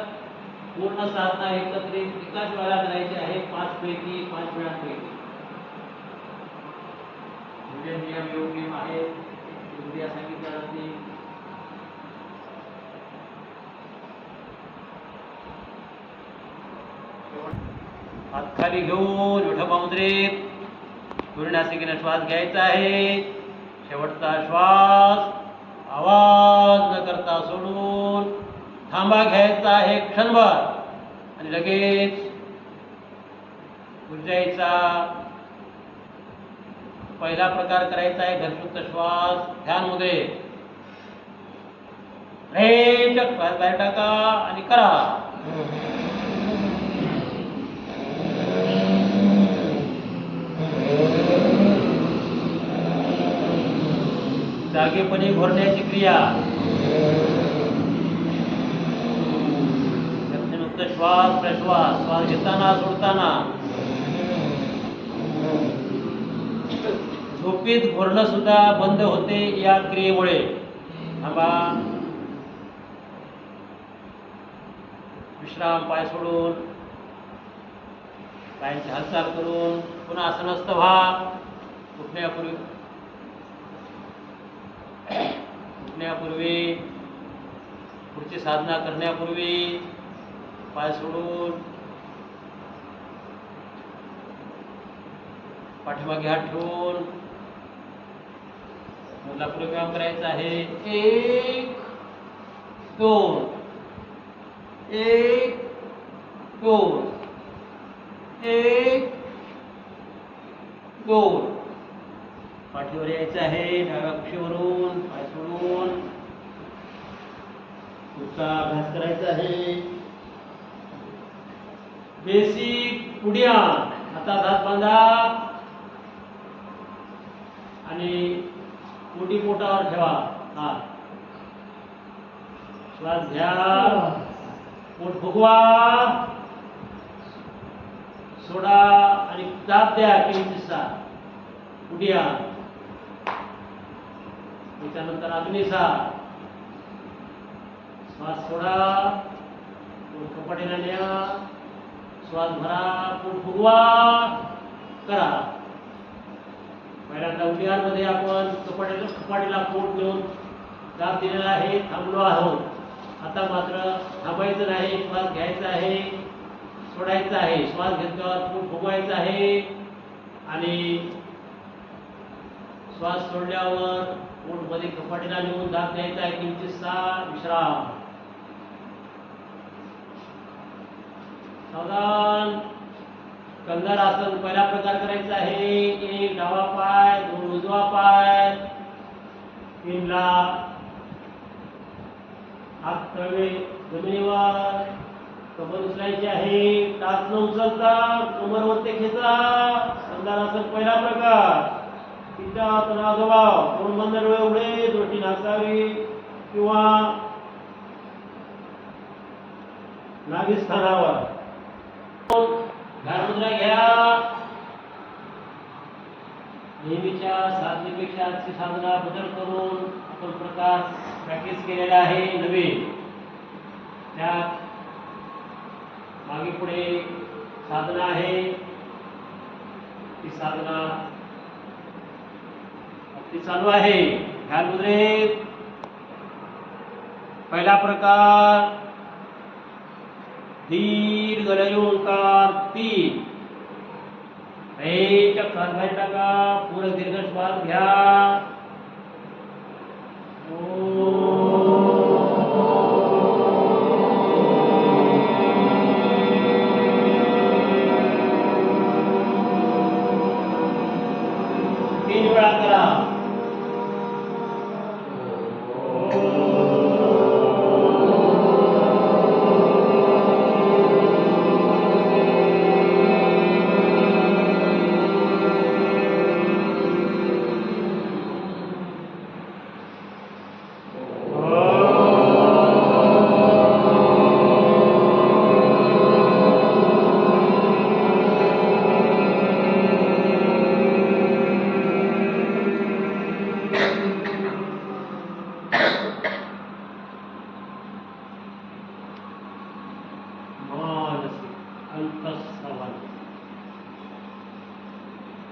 पूर्ण साधना एकत्रित एकाच वेळेला करायची आहे. 5 पैकी 5 वेळांपैकी. जे नियम योग नियम आहेत ते उद्या सांगितल्या जातील. हात खाली घेऊन विठोबा मुद्रेत दोन्ही नासिकेने श्वास घ्यायचा आहे. शेवटचा श्वास आवाज न करता सोडून थांबा घ्यायचा आहे क्षणभर आणि लगेच उज्जैचा पहिला प्रकार करायचा आहे. घरशुद्ध श्वास ध्यानमध्ये रेचक बाहेर टाका आणि करा. जागेपणी घोरण्याची क्रिया. नुसतं श्वास प्रश्वास, श्वास घेताना सोडताना. झोपेत घोरणं सुद्धा बंद होते या क्रियेमुळे. थांबा. विश्राम, पाय सोडून पायांची हालचाल करून पुन्हा आसनस्थ व्हा. उठण्यापूर्वी पुढची साधना करण्यापूर्वी पाय सोडून पाठीमागे हात ठेवून मधला पुढे व्यायाम करायचा आहे. 1 2 1 2 1 2. पाठीवर यायचं आहे. डाव्या कुशीवरून पाय सोडून पुढचा अभ्यास करायचा आहे. बेसिक उड्डाण. हातात हात बांधा आणि पोटी पोटावर ठेवा. हात श्वास घ्या, पोट फुगवा, सोडा आणि दाब द्या. किंचितसा उड्डाण. त्याच्यानंतर अग्निसार. श्वास सोडा, पोट कपाटीला न्या, श्वास भरा, पोट फुगवा करा. पहिल्यांदा उड्डाणमध्ये आपण कपाटीला पोट घेऊन दाब दिलेला आहे, थांबलो आहोत. आता मात्र थांबायचं नाही, श्वास घ्यायचा आहे, सोडायचा आहे. श्वास घेतल्यावर पोट फुगवायचं आहे आणि श्वास सोडल्यावर पोट मध्ये कपाटीला नेऊन दाब द्यायचा आहे. किंचितसा विश्राम. सावधान. कंधार आसन पहिला प्रकार करायचा आहे. 1 डावा पाय, 2 उजवा पाय, 3 ला हात तळवे जमिनीवर. कमर उचलायची आहे. टाच न उचलता कमर वरती खेचा. कंधार आसन पहिला प्रकार. तिचा तणाव दबाव. दोन बंद डोळे उघडे, दृष्टी नासावी किंवा नाभी स्थानावर. ध्यान मुद्रा घ्या. नेहमीच्या साधनेपेक्षा आजची साधना बदल करून आपण प्रकार प्रॅक्टिस केलेला आहे. नवीन त्यात मागे पुढे साधना आहे. ती साधना आपली चालू आहे. ध्यान मुद्रेत पहिला प्रकार दीर्घ लय ओंकार 3. श्वास बाहेर टाका. पूर्ण दीर्घ श्वास घ्या. तीन वेळा करा.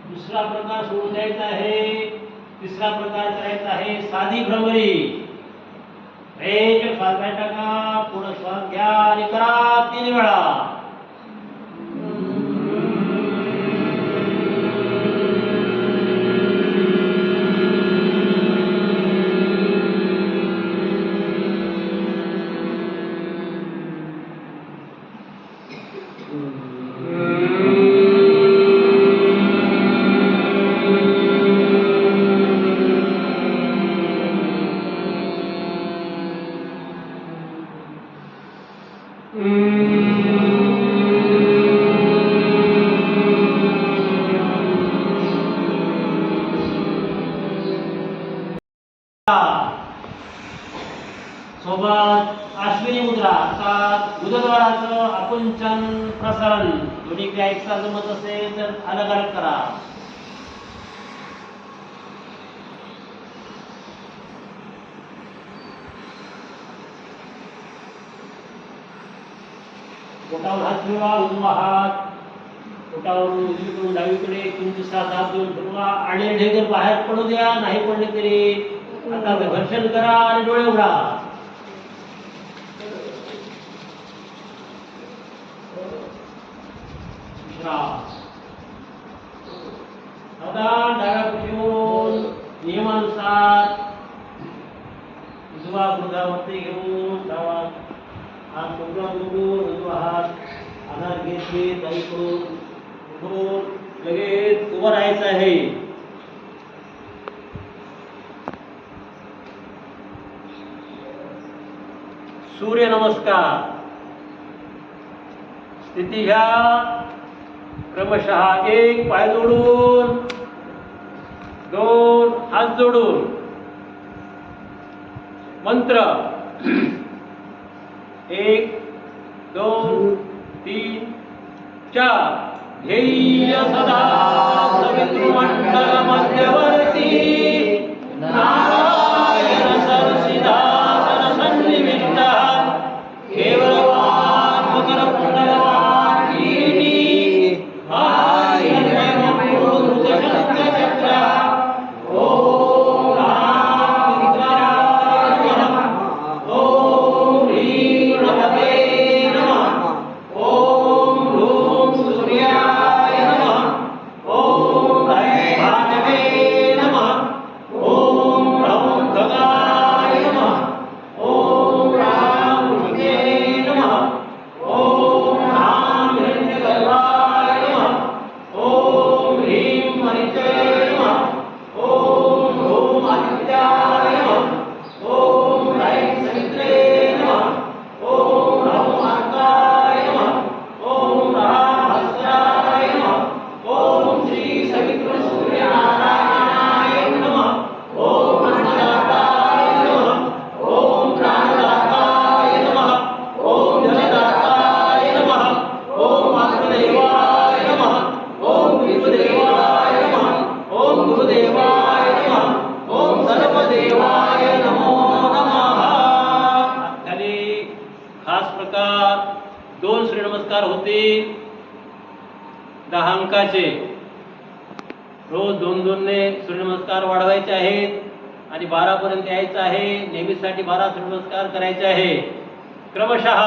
दुसरा प्रकार सोडून द्यायचा आहे. तिसरा प्रकार करायचा आहे साधी भ्रमरी. श्वास बाहेर टाका. पूर्ण श्वास घ्या आणि करा 3 वेळा. सोबत अश्विनी मुद्रा अर्थात उदरद्वाराचं आकुंचन प्रसारण. दोन्ही क्रिया एकसाथ जमत असेल तर अलग अलग करा. पोटावर हात ठेवा. उजवा हात पोटावरून उजवीकडून डावीकडे किंचितसा हात देऊन फिरवा आणि ढेकर बाहेर पडू द्या. नाही पडले तरी आता घर्षण करा आणि डोळे उघडा. सावधान डाव्या कुशीवरून नियमानुसार उजवा गुडघा वरती घेऊन डावा हात कोपऱ्यात बघून उजवा हात आधार घेत ताईकडून उठून लगेच उभं राहायचं आहे. सूर्य नमस्कार स्थिती घ्या. क्रमशः एक पाय जोडून, दोन हात जोडून मंत्र 1 2 3 4 ध्येय सदा सवितृमंडल मध्यवर्ती नारायण सरसिद्धासन सन्निविष्ट केवलवान मकरकुंडलवान किरीटी चक्र ओम राम रुद्राय नमः ओम ह्रीं नमते नमः ओम ह्रूं सूर्याय नमः ओम ऐं भानवे नमः ओम ह्रौं खगाय नमः ओम राम ऋषे नमः ओम राम हिरण्यगर्भाय नमः ओम ह्रीं मरीचे नमः ओम ह्रूं आदित्याय नमः ओम ऐं सवित्रे नमः ओम ह्रौं अर्काय नमः ओम राम हस्राय नमः ओम श्री सवितृ सूर्यनारायणाय नमः ओम अन्नदाताय नमः ओम प्राणदाताय नमः ओम जलदाताय नमः ओम अग्निदेवाय नमः ओम विष्णुदेवाय नमः ओम गुरुदेवाय नमः ओम सर्वदेवाय नमो नमः. खाली खास प्रकार 2 सूर्यनमस्कार होतील 10 अंकाचे. रोज 2-2 ने सूर्यनमस्कार वाढवायचे आहेत आणि 12 पर्यंत यायचं आहे. नेहमीसाठी 12 सूर्यनमस्कार करायचे आहे. क्रमशः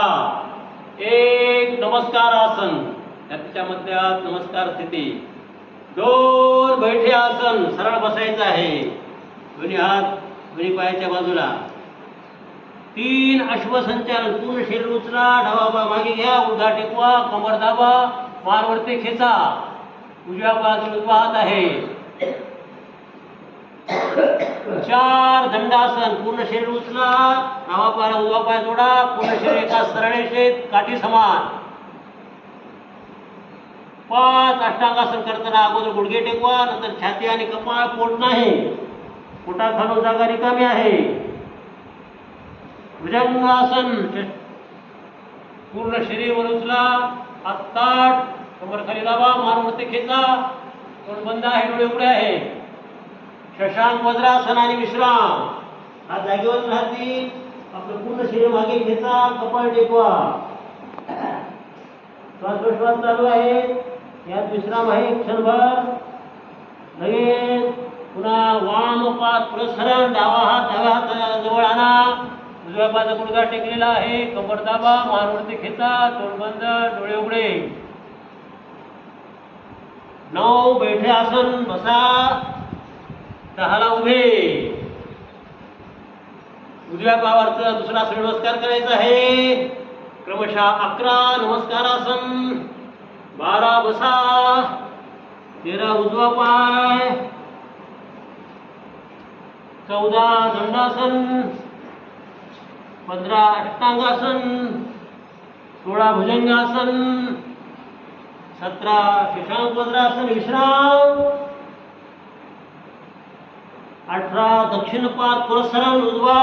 1 नमस्कार आसन त्याच्या मध्यात नमस्कार स्थिती. 2 बैठे आसन सरळ बसायचं आहे. दोन्ही हात दोन्ही पायाच्या बाजूला. 3 अश्वसंचालन पूर्ण शरीर उचला. डावा पाय मागे घ्या. गुडघा टेकवा. कमर दाबा. मान वरती खेचा. उजव्या बाजूला उजवा हात आहे. 4 दंडासन पूर्ण शरीर उचला. डावा पायाला उजवा पाय जोडा. पूर्ण शरीर एका सरळ रेषेत काठी समान. 5 अष्टांगासन करताना अगोदर गुडघे टेकवा. नंतर छाती आणि कपाळ पोट नाही. पोटाखालून जागा रिकामी आहे. भुजंगासन पूर्ण शरीर वर उचला. हात ताठ. कमर खाली दाबा. मान वरती खेचा. तोंड बंद आहे. डोळे उघडे आहे. शशांक वज्रासन आणि विश्राम. हात जागेवर राहतील. आपलं पूर्ण शरीर मागे खेचा. कपाळ टेकवा. श्वासोश्वास चालू आहे. यात विश्राम आहे क्षणभर. लगेच पुन्हा वामपाद प्रसरण. डावा हात डाव्या हाताजवळ आणा. उजव्या पायाचा गुडघा टेकलेला आहे. कमर दाबा. मान वरती खेचा. तोंड बंद. डोळे उघडे. 9 बैठे आसन बसा. 10 ला उभे. उजव्या पायावरचा दुसरा सूर्यनमस्कार करायचा आहे. क्रमशः 11 नमस्कारासन. 12 बसा. 13 उजवा पाय. 14 दंडासन. 15 अष्टांगासन. 16 भुजंगासन. 17 शशांक वज्रासन विश्राम. 18 दक्षिणपाद पुरस्सरण उजवा.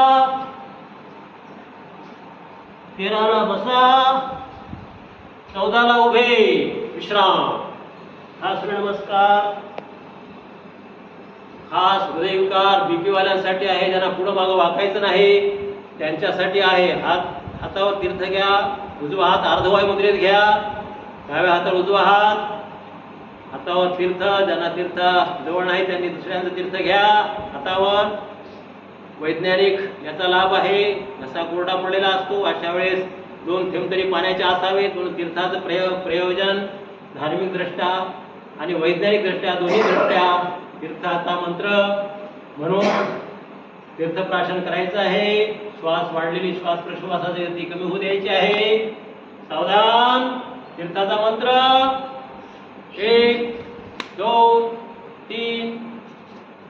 13 ला बसा. 14 ला उभे विश्राम. हा सूर्यनमस्कार खास हृदयविकार बीपी वाल्यांसाठी आहे. ज्यांना पुढं मागं वाकायचं नाही त्यांच्यासाठी आहे. हातावर तीर्थ घ्या. उजवा हात अर्धवायू मुद्रेत घ्या. डाव्या हातावर उजवा हात. हातावर तीर्थ. ज्यांना तीर्थ जवळ नाही त्यांनी दुसऱ्यांचं तीर्थ घ्या. हातावर वैज्ञानिक याचा लाभ आहे. घसा कोरडा पडलेला असतो अशा वेळेस 2 थेंब तरी पाण्याचे असावेत म्हणून तीर्थाचं प्रयोजन धार्मिक दृष्ट्या आणि वैज्ञानिक दृष्ट्या दोन्ही दृष्ट्या तीर्थाचा मंत्र म्हणून तीर्थप्राशन करायचं आहे. श्वास वाढलेली श्वास प्रश्वासाची गती कमी होऊ द्यायची आहे. सावधान. तीर्थाचा मंत्र 1 2 3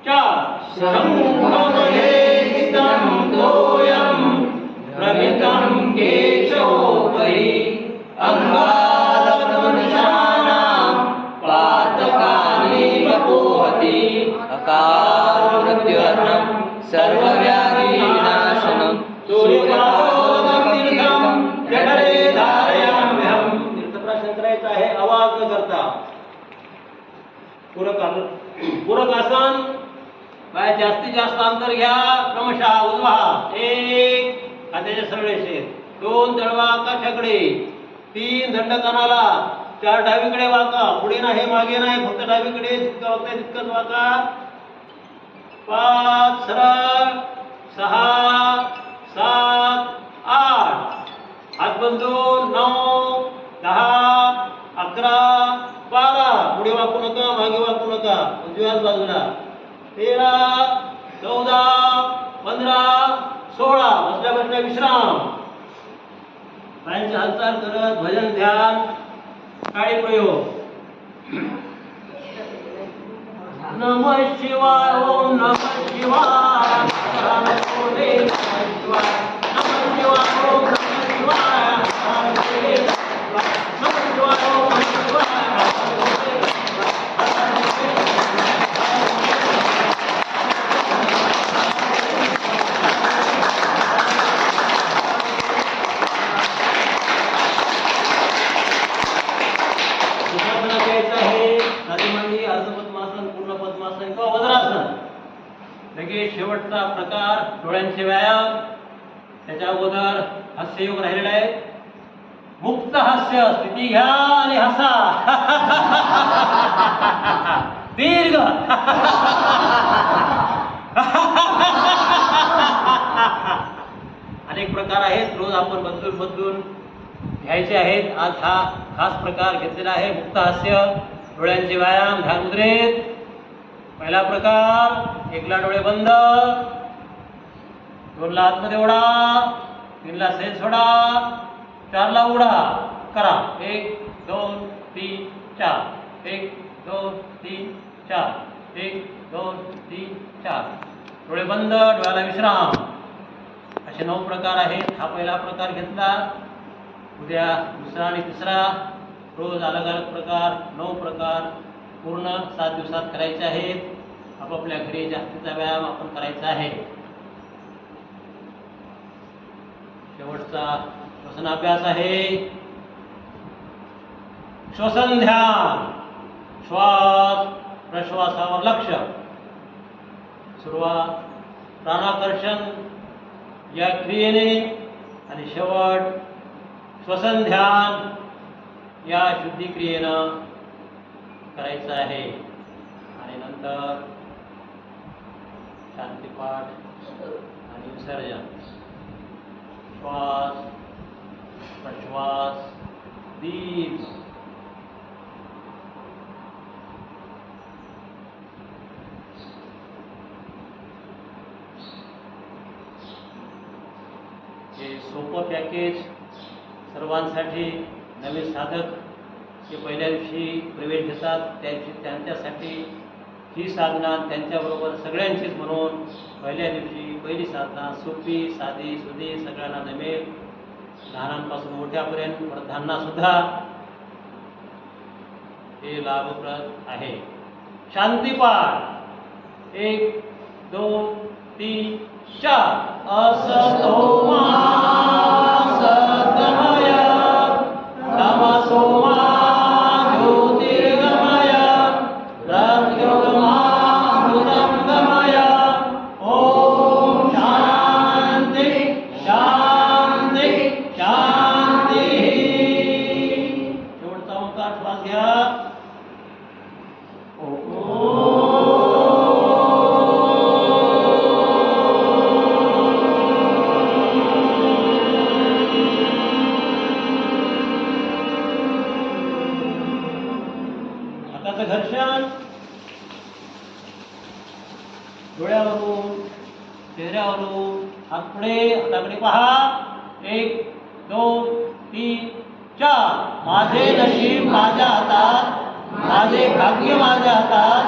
4. शंखमहेस्तं तोयं प्रमितं केशवोपरि अंगालकमनिशानां पातकानि वपोहति अकालमृत्युर्नं सर्वव्याधिनाशनं सूर्यपादोदकतीर्थं जठरे धारयाम्यहं. तीर्थप्राशन करायचं आहे आवाज न करता. पूरकासन. पाय जास्तीत जास्त अंतर घ्या. क्रमशः उजवा 1 खात्याच्या सरळ रेषेत, 2 तळवा काठाकडे, 3 दंडकानाला, 4 डावीकडे वाका. पुढे नाही मागे नाही, फक्त डावीकडे. जितकं वागताय तितकंच वाका. 5 सरळ, 6 7 8 हात बंधून, 9 10 11 12. पुढे वाकू नका, मागे वाकू नका. उजव्याच बाजूला 13 14 15 16. बसल्या बसल्या विश्राम. पायांची हालचाल करत भजन ध्यान काळी प्रयोग. नमः शिवाय. ओम नमः शिवाय. नमः शिवाय. नमः शिवाय. ओम नमः शिवाय. नमः शिवाय. ओम नमः शिवाय. लगेच शेवटचा प्रकार डोळ्यांचे व्यायाम. त्याच्या अगोदर हास्ययोग राहिलेला आहे. मुक्त हास्य. स्थिती घ्या आणि हसा. दीर्घ. अनेक प्रकार आहेत. रोज आपण बदलून बदलून घ्यायचे आहेत. आज हा खास प्रकार घेतलेला आहे. मुक्त हास्य, डोळ्यांचे व्यायाम, ध्यान मुद्रेत. पहिला प्रकार. 1 ला डोळे बंद, 2 ला आतमध्ये ओढा, 3 ला सैल सोडा, 4 ला उघडा. करा. 1 2 3 4. 1 2 3 4. 1 2 3 4. डोळे बंद, डोळ्याला विश्राम. असे 9 प्रकार आहेत. हा पहिला प्रकार घेतला. उद्या दुसरा आणि तिसरा. रोज अलग अलग प्रकार, 9 प्रकार पूर्ण 7 दिवसात करायचे आहेत. आपापल्या घरी जास्तीचा व्यायाम आपण करायचा आहे. शेवटचा श्वसनाभ्यास आहे. श्वसन ध्यान. श्वास प्रश्वासावर लक्ष. सुरुवात प्राणाकर्षण या क्रियेने आणि शेवट श्वसन ध्यान या शुद्धी क्रियेनं करायचं आहे. आणि नंतर शांतीपाठ आणि विसर्जन. श्वास प्रश्वास दीर्घ. हे सोपं पॅकेज सर्वांसाठी. नवीन साधक जे पहिल्या दिवशी प्रवेश घेतात त्यांच्यासाठी ही साधना त्यांच्याबरोबर सगळ्यांचीच म्हणून पहिल्या दिवशी पहिली साधना सोपी साधी सुधी सगळ्यांना जमेल. लहानांपासून मोठ्यापर्यंत वृद्धांना सुद्धा हे लाभप्रद आहे. शांतीपाठ 1 2 3 4. असतो मा सद्गमय तमसो मा ज्योतिर्गमय प्रत्योगमामृतं गमय. ओम शांती शांती शांती. शेवटचा ओंकार श्वास घ्या. हाताचं घर्षण, डोळ्यावरून, चेहऱ्यावरून, हात पुढे, हाताकडे पहा. 1 2 3 4. माझे नशीब माझ्या हातात, माझे भाग्य माझ्या हातात,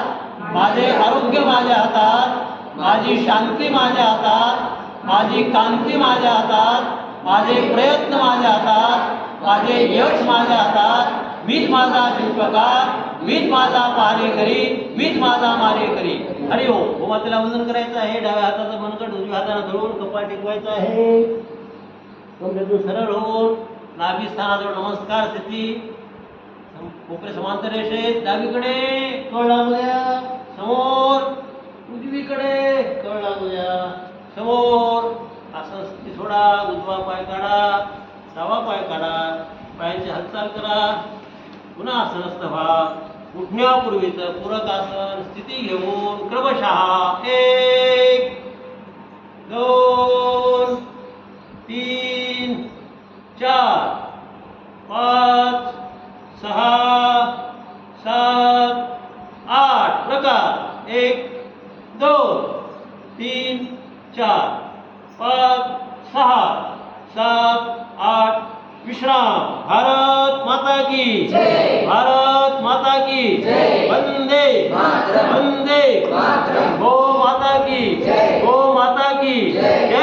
माझे आरोग्य माझ्या हातात, माझी शांती माझ्या हातात, माझी कांती माझ्या हातात, माझे प्रयत्न माझ्या हातात, माझे यश माझ्या हातात. मीच माझा शिल्पकार, मीच माझा पारेकरी, मीच माझा मारेकरी. हरि ओम. भूमातेला वंदन करायचं आहे. डाव्या हाताचं मनगट उजव्या हाताने धरून कपाळ टेकवायचं आहे. कमरेतून सरळ होऊन नाभी स्थानाजवळ नमस्कार स्थिती. कोपरे समांतर रेषेत. डावीकडे कळ लागूया, समोर. उजवीकडे कळ लागूया, समोर. आसन स्थिती सोडा. उजवा पाय काढा, डावा पाय काढा. पायांची हालचाल करा. पुन्हा आसनस्थ व्हा. उठण्यापूर्वीचं पूरक आसन स्थिती घेऊन क्रमशः 1 2 3 4 5 6 7 8. प्रकार 1 2 3 4 5 6 7 8. विश्राम. भारत माता की जय. भारत माता की जय. वंदे मातरम. वंदे मातरम. गो माता की जय. गो माता की जय.